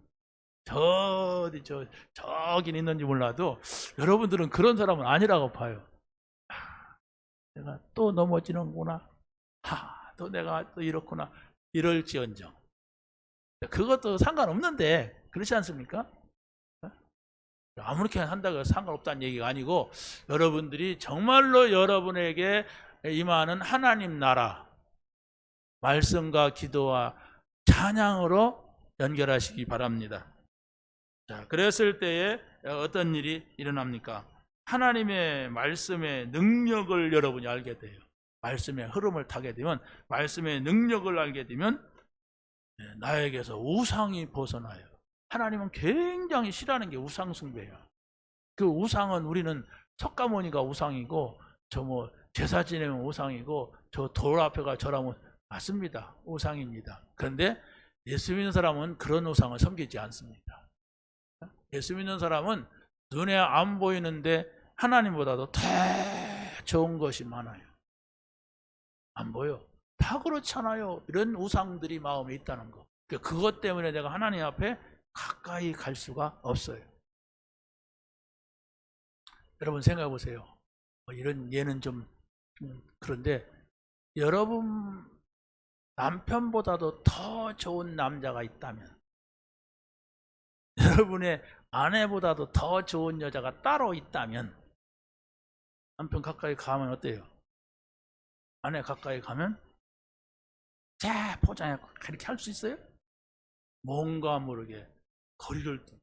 저긴 있는지 몰라도 여러분들은 그런 사람은 아니라고 봐요. 내가 또 넘어지는구나. 또 내가 또 이렇구나. 이럴지언정. 그것도 상관없는데 그렇지 않습니까? 아무렇게 한다고 해서 상관없다는 얘기가 아니고, 여러분들이 정말로 여러분에게 임하는 하나님 나라 말씀과 기도와 찬양으로 연결하시기 바랍니다. 자, 그랬을 때에 어떤 일이 일어납니까? 하나님의 말씀의 능력을 여러분이 알게 돼요. 말씀의 흐름을 타게 되면, 말씀의 능력을 알게 되면 나에게서 우상이 벗어나요. 하나님은 굉장히 싫어하는 게 우상 숭배예요. 그 우상은, 우리는 석가모니가 우상이고 저 뭐 제사 지내면 우상이고 저 돌 앞에가 저라면 맞습니다. 우상입니다. 그런데 예수 믿는 사람은 그런 우상을 섬기지 않습니다. 예수 믿는 사람은 눈에 안 보이는데 하나님보다도 더 좋은 것이 많아요. 안 보여. 다 그렇잖아요. 이런 우상들이 마음에 있다는 거. 그것 때문에 내가 하나님 앞에 가까이 갈 수가 없어요. 여러분 생각해 보세요. 이런 예는 좀 그런데 여러분 남편보다도 더 좋은 남자가 있다면, 여러분의 아내보다도 더 좋은 여자가 따로 있다면, 남편 가까이 가면 어때요? 아내 가까이 가면 자 포장해 그렇게 할 수 있어요? 뭔가 모르게 거리를 둔.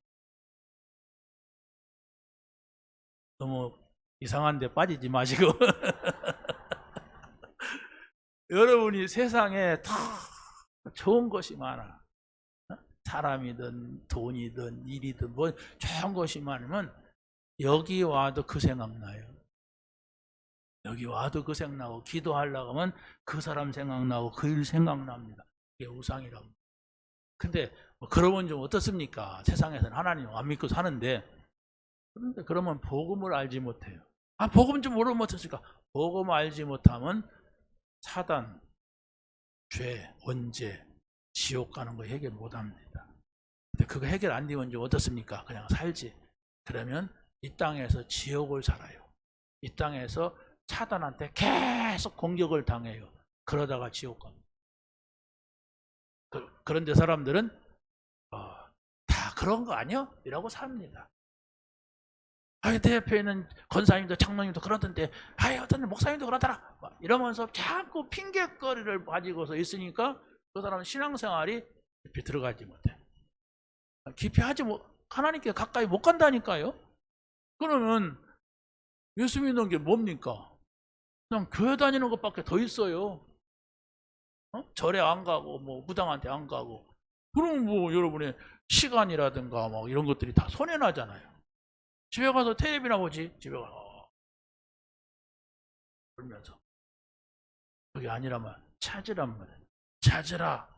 너무 이상한데 빠지지 마시고 여러분이 세상에 다 좋은 것이 많아. 사람이든 돈이든 일이든 뭐 좋은 것이 많으면 여기 와도 그 생각나요. 여기 와도 그 생각나고, 기도하려고 하면 그 사람 생각나고 그 일 생각납니다. 이게 우상이라고. 근데 그러면 좀 어떻습니까? 세상에서는 하나님 안 믿고 사는데, 그런데 그러면 복음을 알지 못해요. 복음 좀 모르면 어떻습니까? 복음 알지 못하면 사단, 죄, 원죄, 지옥 가는 거 해결 못합니다. 근데 그거 해결 안 되면 좀 어떻습니까? 그냥 살지. 그러면 이 땅에서 지옥을 살아요. 이 땅에서 사단한테 계속 공격을 당해요. 그러다가 지옥 갑니다. 그런데 사람들은 다 그런 거 아니야? 이라고 삽니다. 내 옆에 있는 권사님도 장로님도 그러던데, 어떤 목사님도 그러더라, 이러면서 자꾸 핑계거리를 가지고서 있으니까 그 사람은 신앙생활이 깊이 들어가지 못해. 깊이 하지 못, 하나님께 가까이 못 간다니까요. 그러면 예수 믿는 게 뭡니까? 그냥 교회 다니는 것밖에 더 있어요. 절에 안 가고 뭐 무당한테 안 가고. 그럼 뭐 여러분의 시간이라든가 뭐 이런 것들이 다 손해나잖아요. 집에 가서 텔레비나 보지. 집에 가서 그러면서. 그게 아니라면 찾으란 말이에요. 찾으라.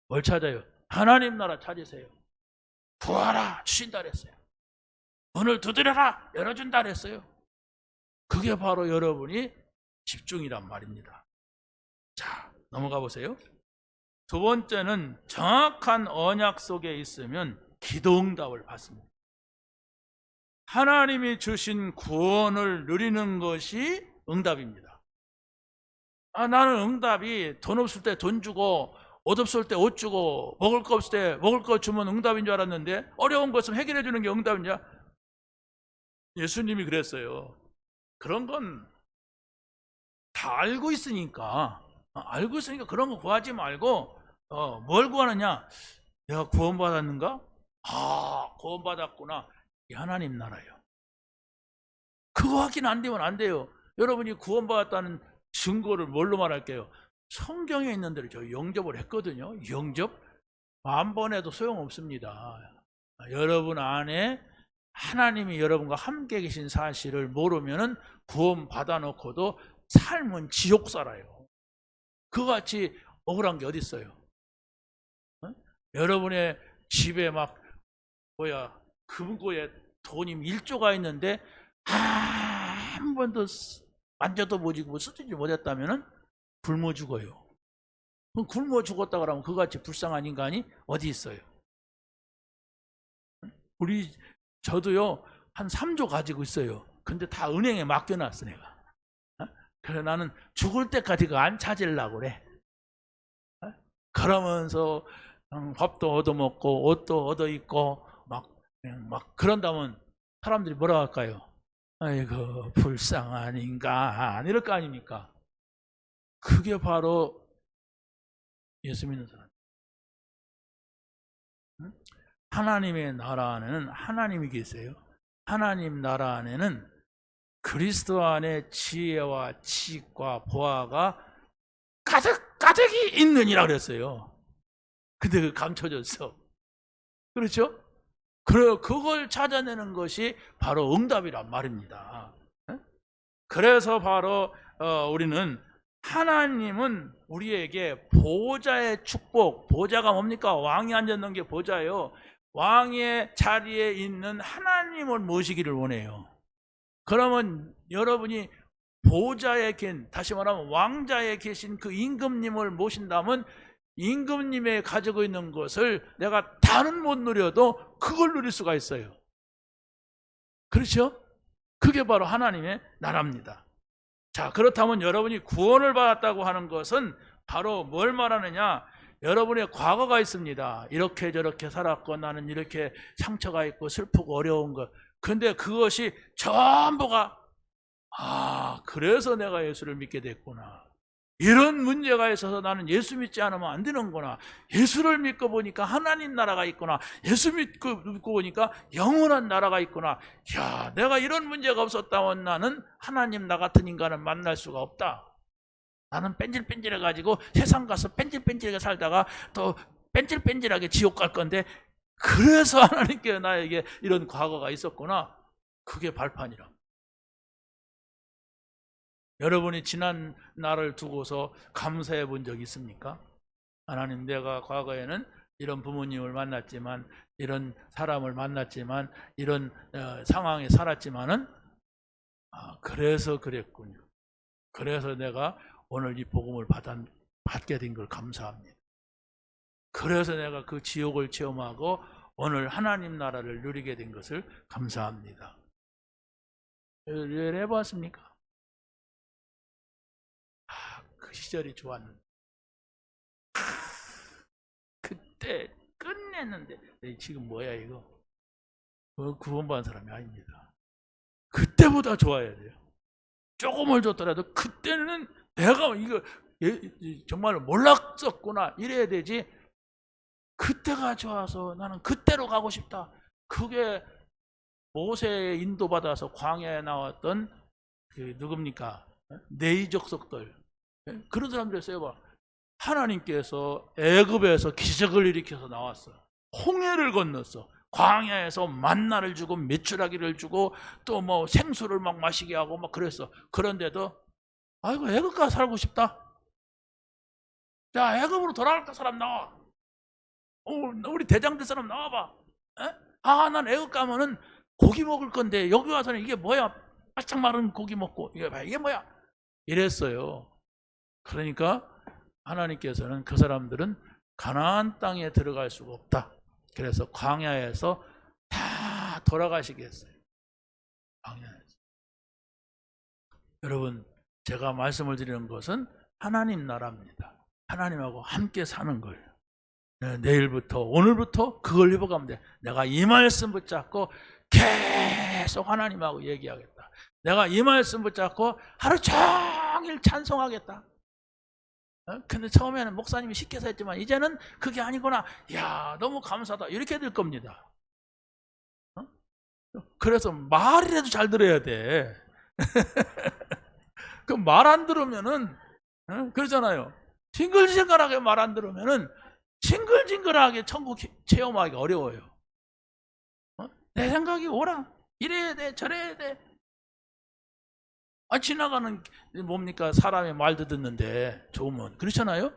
뭘 찾아요? 하나님 나라 찾으세요. 구하라 주신다 그랬어요. 문을 두드려라 열어준다 그랬어요. 그게 바로 여러분이 집중이란 말입니다. 자, 넘어가 보세요. 두 번째는 정확한 언약 속에 있으면 기도응답을 받습니다. 하나님이 주신 구원을 누리는 것이 응답입니다. 나는 응답이 돈 없을 때 돈 주고, 옷 없을 때 옷 주고, 먹을 거 없을 때 먹을 거 주면 응답인 줄 알았는데, 어려운 것을 해결해 주는 게 응답이냐? 예수님이 그랬어요. 그런 건 다 알고 있으니까 그런 거 구하지 말고 뭘 구하느냐? 내가 구원받았는가? 구원받았구나. 이 하나님 나라예요. 그거 확인 안 되면 안 돼요. 여러분이 구원받았다는 증거를 뭘로 말할게요? 성경에 있는 대로 저 영접을 했거든요. 영접 1000번 해도 소용없습니다. 여러분 안에 하나님이 여러분과 함께 계신 사실을 모르면은 구원 받아놓고도 삶은 지옥 살아요. 그같이 억울한 게 어디 있어요? 여러분의 집에 막 금고에 돈이 1조가 있는데 한 번도 만져도 보지고 쓰지 못했다면 굶어 죽어요. 그럼 굶어 죽었다 그러면 그같이 불쌍한 인간이 어디 있어요? 저도요 한 3조 가지고 있어요. 근데 다 은행에 맡겨놨어 내가. 그래 나는 죽을 때까지 그거 안 찾으려고 그래. 그러면서 밥도 얻어먹고 옷도 얻어입고 막 그런다면 사람들이 뭐라고 할까요? 아이고 불쌍한 인간 이럴 거 아닙니까? 그게 바로 예수 믿는 사람. 하나님의 나라 안에는 하나님이 계세요. 하나님 나라 안에는 그리스도 안에 지혜와 지식과 보화가 가득히 있느니라 그랬어요. 근데 그 감춰졌어. 그렇죠? 그걸 찾아내는 것이 바로 응답이란 말입니다. 그래서 바로 우리는 하나님은 우리에게 보좌의 축복, 보좌가 뭡니까? 왕이 앉았는 게 보좌예요. 왕의 자리에 있는 하나님을 모시기를 원해요. 그러면 여러분이 보좌에 다시 말하면 왕자에 계신 그 임금님을 모신다면 임금님이 가지고 있는 것을 내가 다는 못 누려도 그걸 누릴 수가 있어요. 그렇죠? 그게 바로 하나님의 나라입니다. 자, 그렇다면 여러분이 구원을 받았다고 하는 것은 바로 뭘 말하느냐? 여러분의 과거가 있습니다. 이렇게 저렇게 살았고 나는 이렇게 상처가 있고 슬프고 어려운 것. 근데 그것이 전부가 그래서 내가 예수를 믿게 됐구나. 이런 문제가 있어서 나는 예수 믿지 않으면 안 되는구나. 예수를 믿고 보니까 하나님 나라가 있구나. 예수 믿고 보니까 영원한 나라가 있구나. 야, 내가 이런 문제가 없었다면 나는 하나님 나 같은 인간을 만날 수가 없다. 나는 뺀질뺀질해가지고 세상 가서 뺀질뺀질하게 살다가 또 뺀질뺀질하게 지옥 갈 건데, 그래서 하나님께 나에게 이런 과거가 있었구나. 그게 발판이라. 여러분이 지난 날을 두고서 감사해 본 적 있습니까? 하나님, 내가 과거에는 이런 부모님을 만났지만, 이런 사람을 만났지만, 이런 상황에 살았지만은 그래서 그랬군요. 그래서 내가 오늘 이 복음을 받게 된 걸 감사합니다. 그래서 내가 그 지옥을 체험하고 오늘 하나님 나라를 누리게 된 것을 감사합니다. 왜 해봤습니까? 그 시절이 좋았는데, 그때 끝냈는데 지금 뭐야 이거? 구원받은 사람이 아닙니다. 그때보다 좋아야 돼요. 조금을 줬더라도 그때는 내가 이거 정말 몰랐었구나 이래야 되지. 그때가 좋아서 나는 그때로 가고 싶다. 그게 모세에 인도받아서 광야에 나왔던 그 누굽니까? 내이족속들, 그런 사람들이었어요. 봐. 하나님께서 애굽에서 기적을 일으켜서 나왔어. 홍해를 건넜어. 광야에서 만나를 주고 메추라기를 주고 또 뭐 생수를 막 마시게 하고 막 그랬어. 그런데도 아이고 애굽 가서 살고 싶다. 자, 애굽으로 돌아갈까? 사람 나와. 우리 대장들 사람 나와봐. 난 애굽 가면은 고기 먹을 건데 여기 와서는 이게 뭐야? 바짝 마른 고기 먹고 이게 뭐야? 이랬어요. 그러니까 하나님께서는 그 사람들은 가나안 땅에 들어갈 수가 없다. 그래서 광야에서 다 돌아가시게 했어요. 광야에서. 여러분, 제가 말씀을 드리는 것은 하나님 나라입니다. 하나님하고 함께 사는 거예요. 내일부터 오늘부터 그걸 해보가면 돼. 내가 이 말씀 붙잡고 계속 하나님하고 얘기하겠다. 내가 이 말씀 붙잡고 하루 종일 찬송하겠다. 근데 처음에는 목사님이 시켜서 했지만 이제는 그게 아니구나. 야, 너무 감사하다. 이렇게 될 겁니다. 그래서 말이라도 잘 들어야 돼. 그 말 안 들으면은 그러잖아요. 징글징글하게 말 안 들으면은 징글징글하게 천국 체험하기가 어려워요. 내 생각이 옳아. 이래야 돼, 저래야 돼. 지나가는 뭡니까? 사람의 말도 듣는데 좋으면 그렇잖아요.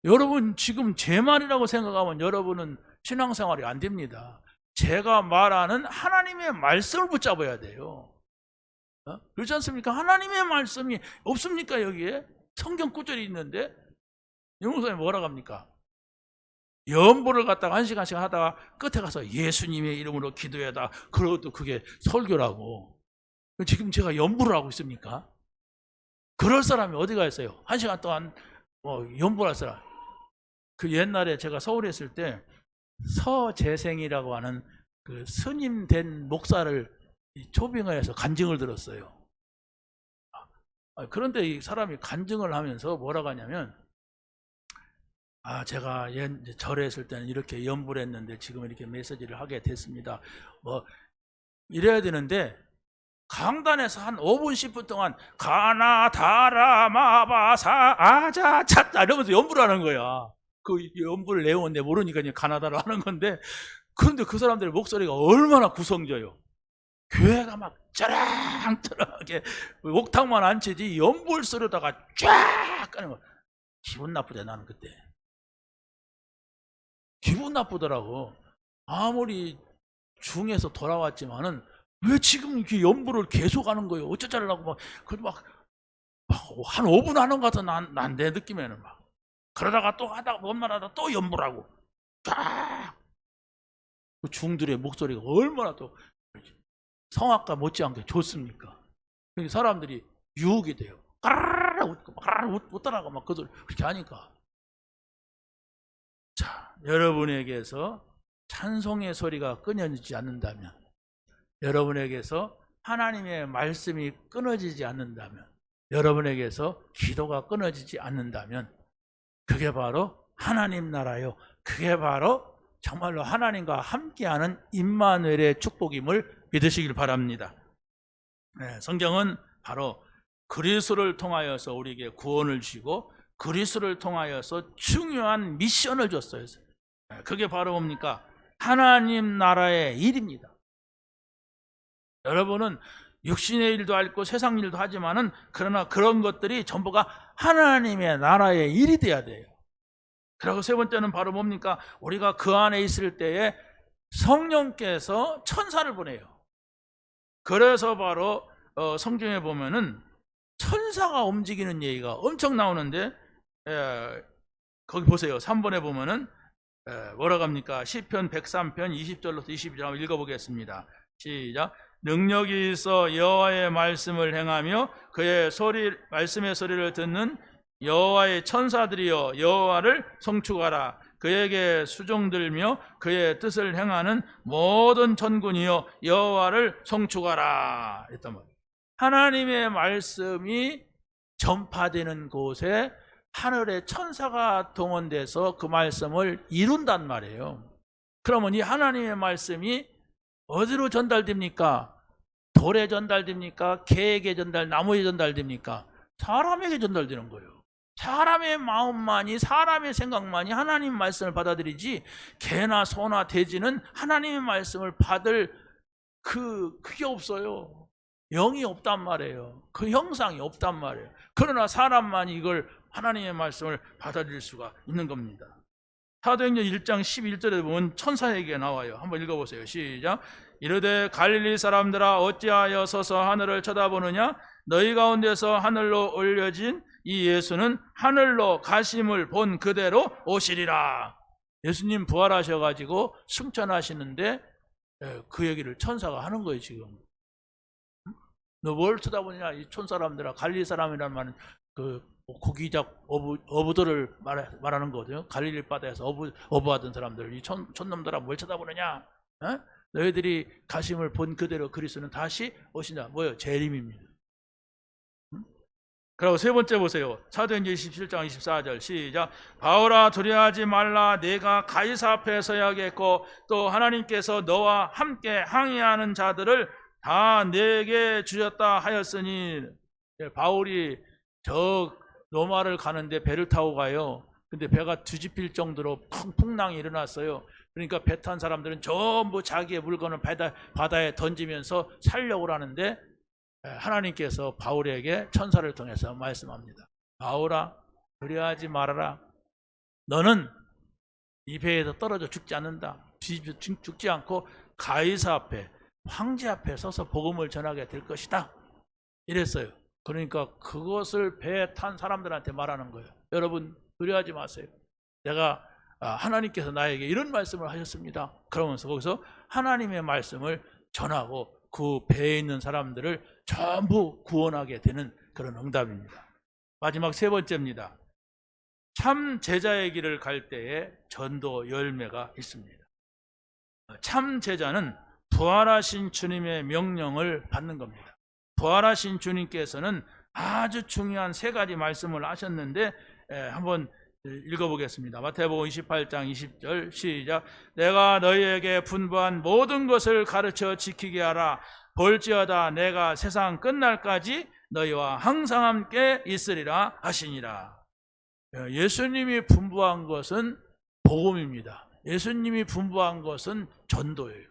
여러분 지금 제 말이라고 생각하면 여러분은 신앙생활이 안 됩니다. 제가 말하는 하나님의 말씀을 붙잡아야 돼요. 그렇지 않습니까? 하나님의 말씀이 없습니까? 여기에 성경 구절이 있는데 영목사님 뭐라고 합니까? 연보를 갖다가 1시간씩 하다가 끝에 가서 예수님의 이름으로 기도해다. 그것도 그게 설교라고. 지금 제가 연부를 하고 있습니까? 그럴 사람이 어디가 있어요? 1시간 동안 연부를 할 사람. 그 옛날에 제가 서울에 있을 때 서재생이라고 하는 그 스님 된 목사를 초빙하에서 간증을 들었어요. 그런데 이 사람이 간증을 하면서 뭐라고 하냐면, 제가 절에 있을 때는 이렇게 연부를 했는데 지금 이렇게 메시지를 하게 됐습니다. 이래야 되는데 강단에서 한 5분 10분 동안 가나 다라 마바사 아자 찼다 이러면서 연부를 하는 거야. 그 연부를 내용은 내 모르니까 그냥 가나다라 하는 건데, 그런데 그 사람들의 목소리가 얼마나 구성져요. 교회가 막 짜랑짜랑하게 옥탑만 안 치지 연부를 쓰려다가 쫙 가는 거. 기분 나쁘대. 나는 그때 기분 나쁘더라고. 아무리 중에서 돌아왔지만은 왜 지금 이렇게 연부를 계속 하는 거예요? 어쩌자려고 막 한 5분 하는 것 같아. 난 내 느낌에는 막 그러다가 또 하다가 뭔 말하다 또 연보라고 쫙. 그 중들의 목소리가 얼마나 또 성악가 못지않게 좋습니까? 사람들이 유혹이 돼요. 까르르 웃고 까르르 웃더라고 막 그 소리 그렇게 하니까. 자, 여러분에게서 찬송의 소리가 끊어지지 않는다면, 여러분에게서 하나님의 말씀이 끊어지지 않는다면, 여러분에게서 기도가 끊어지지 않는다면, 그게 바로 하나님 나라요. 그게 바로 정말로 하나님과 함께하는 임마누엘의 축복임을 믿으시길 바랍니다. 네, 성경은 바로 그리스도를 통하여서 우리에게 구원을 주시고 그리스도를 통하여서 중요한 미션을 줬어요. 그게 바로 뭡니까? 하나님 나라의 일입니다. 여러분은 육신의 일도 앓고 세상 일도 하지만은 그러나 그런 것들이 전부가 하나님의 나라의 일이 돼야 돼요. 그리고 세 번째는 바로 뭡니까? 우리가 그 안에 있을 때에 성령께서 천사를 보내요. 그래서 바로 성경에 보면은 천사가 움직이는 얘기가 엄청 나오는데, 거기 보세요. 3번에 보면은 뭐라고 합니까? 시편 103편 20절로부터 22절 한번 읽어보겠습니다. 시작. 능력이 있어 여호와의 말씀을 행하며 그의 말씀의 소리를 듣는 여호와의 천사들이여 여호와를 송축하라. 그에게 수종들며 그의 뜻을 행하는 모든 전군이여 여호와를 송축하라. 했단 말이에요. 하나님의 말씀이 전파되는 곳에 하늘의 천사가 동원돼서 그 말씀을 이룬단 말이에요. 그러면 이 하나님의 말씀이 어디로 전달됩니까? 돌에 전달됩니까? 개에게 나무에 전달됩니까? 사람에게 전달되는 거예요. 사람의 마음만이, 사람의 생각만이 하나님 말씀을 받아들이지, 개나 소나 돼지는 하나님의 말씀을 받을 그게 없어요. 영이 없단 말이에요. 그 형상이 없단 말이에요. 그러나 사람만이 이걸 하나님의 말씀을 받아들일 수가 있는 겁니다. 사도행전 1장 11절에 보면 천사에게 나와요. 한번 읽어보세요. 시작. 이르되 갈릴리 사람들아 어찌하여 서서 하늘을 쳐다보느냐? 너희 가운데서 하늘로 올려진 이 예수는 하늘로 가심을 본 그대로 오시리라. 예수님 부활하셔가지고 승천하시는데 그 얘기를 천사가 하는 거예요. 지금 너 뭘 쳐다보느냐? 이 촌사람들아. 갈릴리 사람이라는 말은 그 고기작 어부들을 말하는 거거든요. 갈릴리 바다에서 어부하던 사람들, 이 촌놈들아 뭘 쳐다보느냐? 에? 너희들이 가심을 본 그대로 그리스도는 다시 오신다. 뭐예요? 재림입니다. 그리고 세 번째 보세요. 사도행전 27장 24절 시작. 바울아 두려워하지 말라. 내가 가이사 앞에 서야겠고 또 하나님께서 너와 함께 항의하는 자들을 다 내게 주셨다 하였으니. 바울이 저 로마를 가는데 배를 타고 가요. 근데 배가 뒤집힐 정도로 풍랑이 일어났어요. 그러니까 배 탄 사람들은 전부 자기의 물건을 바다에 던지면서 살려고 하는데 하나님께서 바울에게 천사를 통해서 말씀합니다. 바울아 두려워하지 말아라. 너는 이 배에서 떨어져 죽지 않는다. 죽지 않고 가이사 앞에, 황제 앞에 서서 복음을 전하게 될 것이다. 이랬어요. 그러니까 그것을 배에 탄 사람들한테 말하는 거예요. 여러분 두려워하지 마세요. 내가 하나님께서 나에게 이런 말씀을 하셨습니다. 그러면서 거기서 하나님의 말씀을 전하고 그 배에 있는 사람들을 전부 구원하게 되는 그런 응답입니다. 마지막 세 번째입니다. 참 제자의 길을 갈 때에 전도 열매가 있습니다. 참 제자는 부활하신 주님의 명령을 받는 겁니다. 부활하신 주님께서는 아주 중요한 세 가지 말씀을 하셨는데 한번 읽어보겠습니다. 마태복음 28장 20절 시작. 내가 너희에게 분부한 모든 것을 가르쳐 지키게 하라. 볼지어다 내가 세상 끝날까지 너희와 항상 함께 있으리라 하시니라. 예수님이 분부한 것은 복음입니다. 예수님이 분부한 것은 전도예요.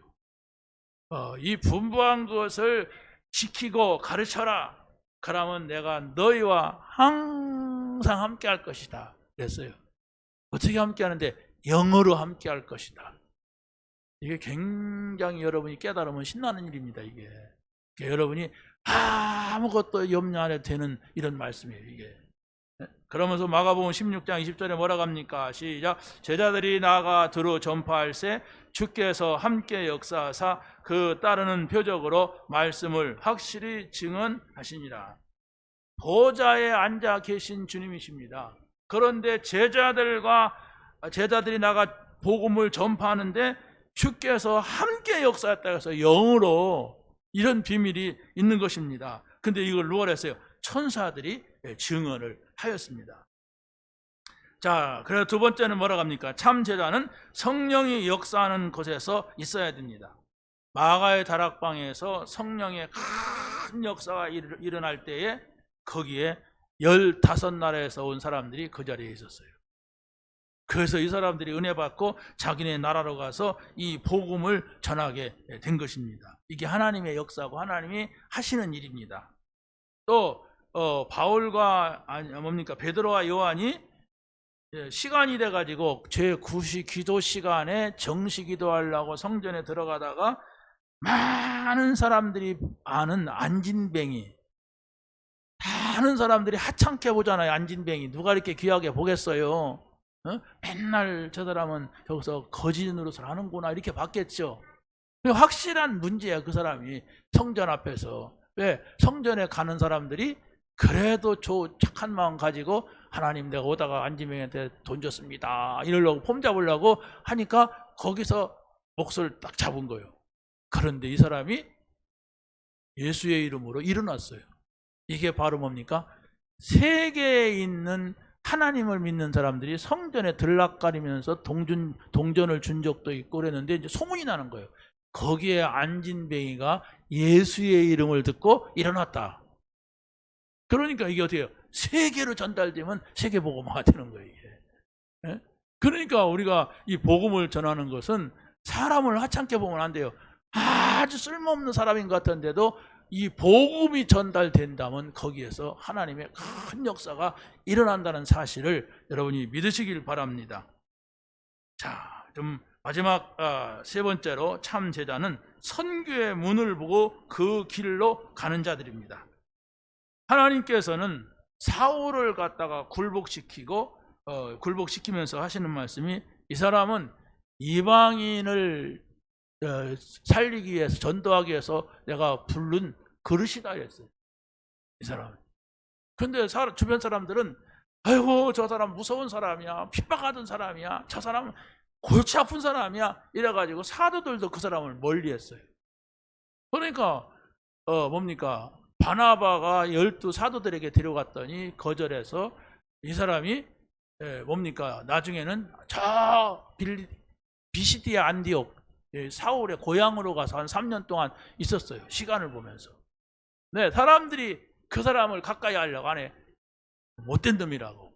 이 분부한 것을 지키고 가르쳐라. 그러면 내가 너희와 항상 함께 할 것이다. 그랬어요. 어떻게 함께 하는데? 영으로 함께 할 것이다. 이게 굉장히 여러분이 깨달으면 신나는 일입니다. 이게 여러분이 아무것도 염려 안 해도 되는 이런 말씀이에요. 이게 그러면서 마가복음 16장 20절에 뭐라고 합니까? 시작. 제자들이 나가 두루 전파할세 주께서 함께 역사하사 그 따르는 표적으로 말씀을 확실히 증언하시니라. 보좌에 앉아 계신 주님이십니다. 그런데 제자들이 나가 복음을 전파하는데 주께서 함께 역사했다 해서 영으로 이런 비밀이 있는 것입니다. 근데 이걸 누가 했어요? 천사들이 증언을 하였습니다. 자, 그래서 두 번째는 뭐라고 합니까? 참 제자는 성령이 역사하는 곳에서 있어야 됩니다. 마가의 다락방에서 성령의 큰 역사가 일어날 때에 거기에 15나라에서 온 사람들이 그 자리에 있었어요. 그래서 이 사람들이 은혜 받고 자기네 나라로 가서 이 복음을 전하게 된 것입니다. 이게 하나님의 역사고 하나님이 하시는 일입니다. 또 바울과 베드로와 요한이 시간이 돼가지고 제9시 기도 시간에 정시 기도하려고 성전에 들어가다가 많은 사람들이 아는 안진뱅이, 많은 사람들이 하찮게 보잖아요. 안진뱅이 누가 이렇게 귀하게 보겠어요? 맨날 저 사람은 저기서 거짓 노릇을 하는구나 이렇게 봤겠죠. 확실한 문제야. 그 사람이 성전 앞에서. 왜? 성전에 가는 사람들이 그래도 착한 마음 가지고 하나님 내가 오다가 안진뱅이한테 돈 줬습니다 이러려고 폼 잡으려고 하니까 거기서 몫을 딱 잡은 거예요. 그런데 이 사람이 예수의 이름으로 일어났어요. 이게 바로 뭡니까? 세계에 있는 하나님을 믿는 사람들이 성전에 들락거리면서 동전을 준 적도 있고 그랬는데 이제 소문이 나는 거예요. 거기에 안진뱅이가 예수의 이름을 듣고 일어났다. 그러니까 이게 어떻게 해요? 세계로 전달되면 세계 복음화가 되는 거예요. 이게. 그러니까 우리가 이 복음을 전하는 것은 사람을 하찮게 보면 안 돼요. 아주 쓸모없는 사람인 것 같은데도 이 복음이 전달된다면 거기에서 하나님의 큰 역사가 일어난다는 사실을 여러분이 믿으시길 바랍니다. 자, 좀 마지막 세 번째로 참 제자는 선교의 문을 보고 그 길로 가는 자들입니다. 하나님께서는 사울을 갖다가 굴복시키면서 하시는 말씀이 이 사람은 이방인을 살리기 위해서 전도하기 위해서 내가 부른 그릇이다 했어요. 이 사람은. 근데 주변 사람들은 아이고 저 사람 무서운 사람이야, 핍박하던 사람이야, 저 사람 골치 아픈 사람이야 이래가지고 사도들도 그 사람을 멀리했어요. 그러니까 뭡니까? 바나바가 12 사도들에게 데려갔더니 거절해서 이 사람이 뭡니까? 나중에는 저 비시디아 안디옥 사울의 고향으로 가서 한 3년 동안 있었어요. 시간을 보면서. 네, 사람들이 그 사람을 가까이 하려고 안 해. 못된 놈이라고.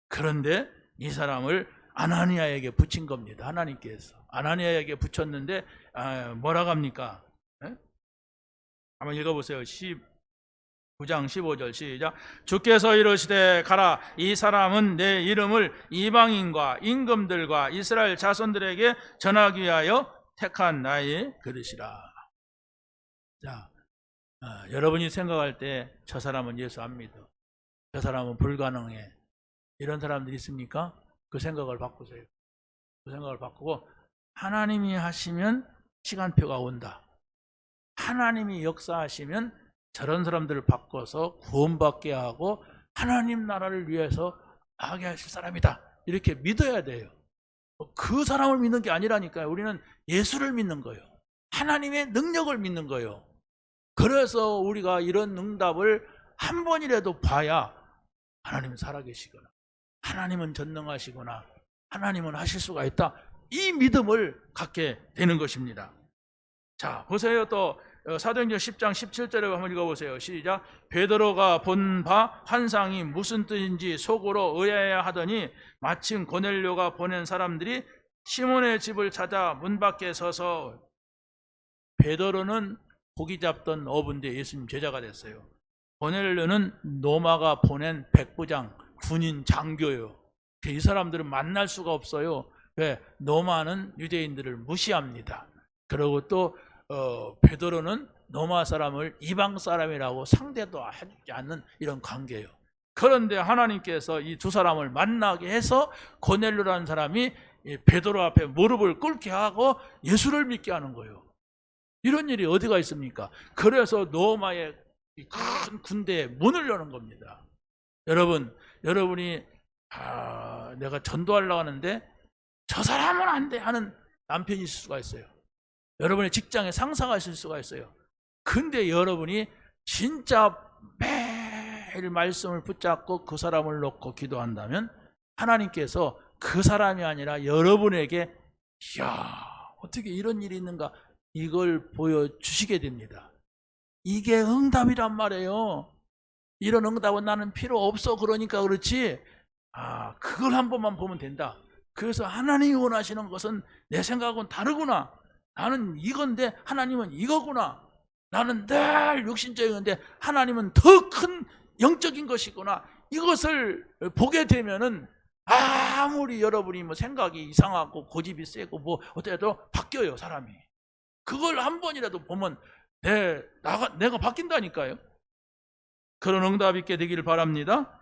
그런데 이 사람을 아나니아에게 붙인 겁니다. 하나님께서. 아나니아에게 붙였는데 뭐라고 합니까? 네? 한번 읽어보세요. 9장 15절 시작. 주께서 이르시되 가라, 이 사람은 내 이름을 이방인과 임금들과 이스라엘 자손들에게 전하기 위하여 택한 나의 그릇이라. 자, 여러분이 생각할 때 저 사람은 예수 안 믿어, 저 사람은 불가능해, 이런 사람들이 있습니까? 그 생각을 바꾸세요. 그 생각을 바꾸고 하나님이 하시면 시간표가 온다. 하나님이 역사하시면 저런 사람들을 바꿔서 구원받게 하고 하나님 나라를 위해서 하게 하실 사람이다. 이렇게 믿어야 돼요. 그 사람을 믿는 게 아니라니까요. 우리는 예수를 믿는 거예요. 하나님의 능력을 믿는 거예요. 그래서 우리가 이런 응답을 한 번이라도 봐야 하나님은 살아계시거나 하나님은 전능하시거나 하나님은 하실 수가 있다. 이 믿음을 갖게 되는 것입니다. 자, 보세요. 또 사도행전 10장 17절에 한번 읽어보세요. 시작. 베드로가 본 바 환상이 무슨 뜻인지 속으로 의아해야 하더니 마침 고넬료가 보낸 사람들이 시몬의 집을 찾아 문 밖에 서서, 베드로는 고기 잡던 어부인데 예수님 제자가 됐어요. 고넬료는 로마가 보낸 백부장, 군인 장교예요. 이 사람들은 만날 수가 없어요. 왜? 로마는 유대인들을 무시합니다. 그리고 또 베드로는 로마 사람을 이방 사람이라고 상대도 하지 않는 이런 관계예요. 그런데 하나님께서 이 두 사람을 만나게 해서 고넬료라는 사람이 베드로 앞에 무릎을 꿇게 하고 예수를 믿게 하는 거예요. 이런 일이 어디가 있습니까? 그래서 로마의 큰 군대에 문을 여는 겁니다. 여러분이 내가 전도하려고 하는데 저 사람은 안 돼 하는 남편이 있을 수가 있어요. 여러분의 직장에 상사가 있을 수가 있어요. 근데 여러분이 진짜 매일 말씀을 붙잡고 그 사람을 놓고 기도한다면 하나님께서 그 사람이 아니라 여러분에게 어떻게 이런 일이 있는가 이걸 보여주시게 됩니다. 이게 응답이란 말이에요. 이런 응답은 나는 필요 없어 그러니까 그렇지 그걸 한 번만 보면 된다. 그래서 하나님이 원하시는 것은 내 생각은 다르구나. 나는 이건데 하나님은 이거구나. 나는 늘 육신적인데 하나님은 더 큰 영적인 것이구나. 이것을 보게 되면은 아무리 여러분이 뭐 생각이 이상하고 고집이 세고 뭐 어때도 바뀌어요 사람이. 그걸 한 번이라도 보면 내가 바뀐다니까요. 그런 응답 있게 되기를 바랍니다.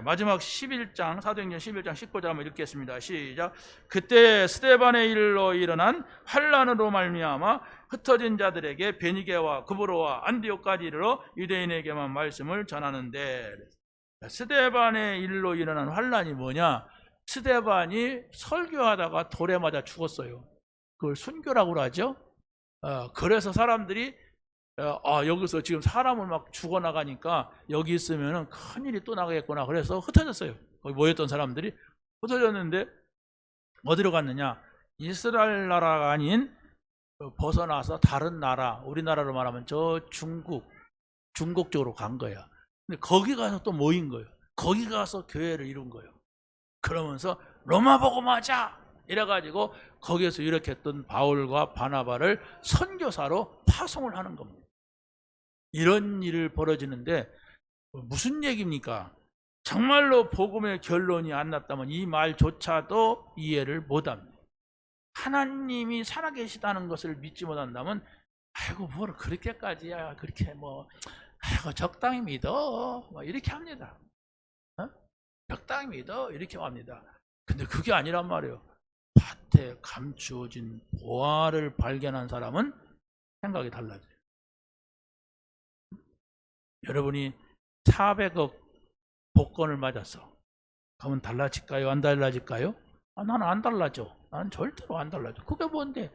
마지막 11장 사도행전 11장 19절 한번 읽겠습니다. 시작. 그때 스데반의 일로 일어난 환난으로 말미암아 흩어진 자들에게 베니게와 구브로와 안디옥까지 이르러 유대인에게만 말씀을 전하는데, 스데반의 일로 일어난 환난이 뭐냐? 스데반이 설교하다가 돌에 맞아 죽었어요. 그걸 순교라고 하죠. 그래서 사람들이 여기서 지금 사람을 막 죽어나가니까 여기 있으면 큰일이 또 나가겠구나. 그래서 흩어졌어요. 거기 모였던 사람들이 흩어졌는데 어디로 갔느냐? 이스라엘 나라가 아닌 벗어나서 다른 나라, 우리나라로 말하면 저 중국 쪽으로 간 거야. 근데 거기 가서 또 모인 거예요. 거기 가서 교회를 이룬 거예요. 그러면서 로마 복음하자 이래가지고 거기에서 유력했던 바울과 바나바를 선교사로 파송을 하는 겁니다. 이런 일을 벌어지는데 무슨 얘기입니까? 정말로 복음의 결론이 안 났다면 이 말조차도 이해를 못합니다. 하나님이 살아계시다는 것을 믿지 못한다면 아이고 뭘 그렇게까지야 그렇게 아이고 적당히 믿어 이렇게 합니다. 적당히 믿어 이렇게 합니다. 근데 그게 아니란 말이에요. 밭에 감추어진 보화를 발견한 사람은 생각이 달라져요. 여러분이 400억 복권을 맞았어. 그러면 달라질까요? 안 달라질까요? 나는 안 달라져. 나는 절대로 안 달라져. 그게 뭔데?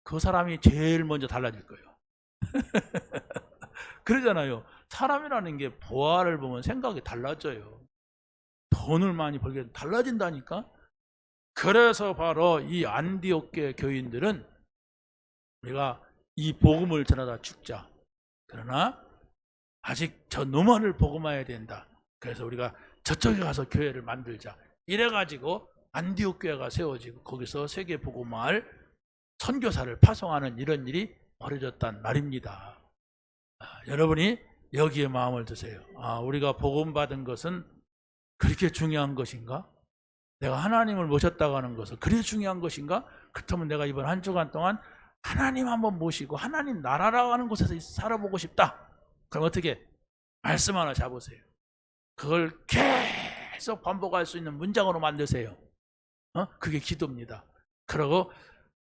그 사람이 제일 먼저 달라질 거예요. 그러잖아요. 사람이라는 게 보화를 보면 생각이 달라져요. 돈을 많이 벌게 달라진다니까. 그래서 바로 이 안디옥계 교인들은 우리가 이 복음을 전하다 죽자. 그러나 아직 저 너만을 복음해야 된다. 그래서 우리가 저쪽에 가서 교회를 만들자. 이래가지고 안디옥 교회가 세워지고 거기서 세계 복음화할 선교사를 파송하는 이런 일이 벌어졌단 말입니다. 여러분이 여기에 마음을 드세요. 우리가 복음 받은 것은 그렇게 중요한 것인가? 내가 하나님을 모셨다고 하는 것은 그렇게 중요한 것인가? 그렇다면 내가 이번 한 주간 동안 하나님 한번 모시고 하나님 나라라고 하는 곳에서 살아보고 싶다. 그럼 어떻게? 말씀 하나 잡으세요. 그걸 계속 반복할 수 있는 문장으로 만드세요. 그게 기도입니다. 그리고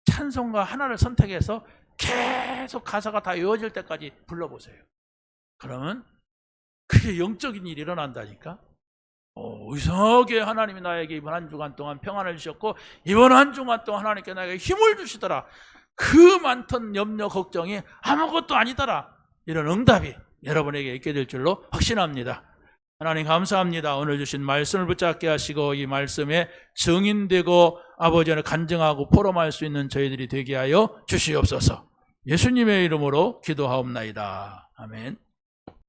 찬송가 하나를 선택해서 계속 가사가 다 외워질 때까지 불러보세요. 그러면 그게 영적인 일이 일어난다니까. 이상하게 하나님이 나에게 이번 한 주간 동안 평안을 주셨고 이번 한 주간 동안 하나님께 나에게 힘을 주시더라. 그 많던 염려 걱정이 아무것도 아니더라. 이런 응답이 여러분에게 있게 될 줄로 확신합니다. 하나님 감사합니다. 오늘 주신 말씀을 붙잡게 하시고 이 말씀에 증인되고 아버지 안에 간증하고 포럼할 수 있는 저희들이 되게 하여 주시옵소서. 예수님의 이름으로 기도하옵나이다. 아멘.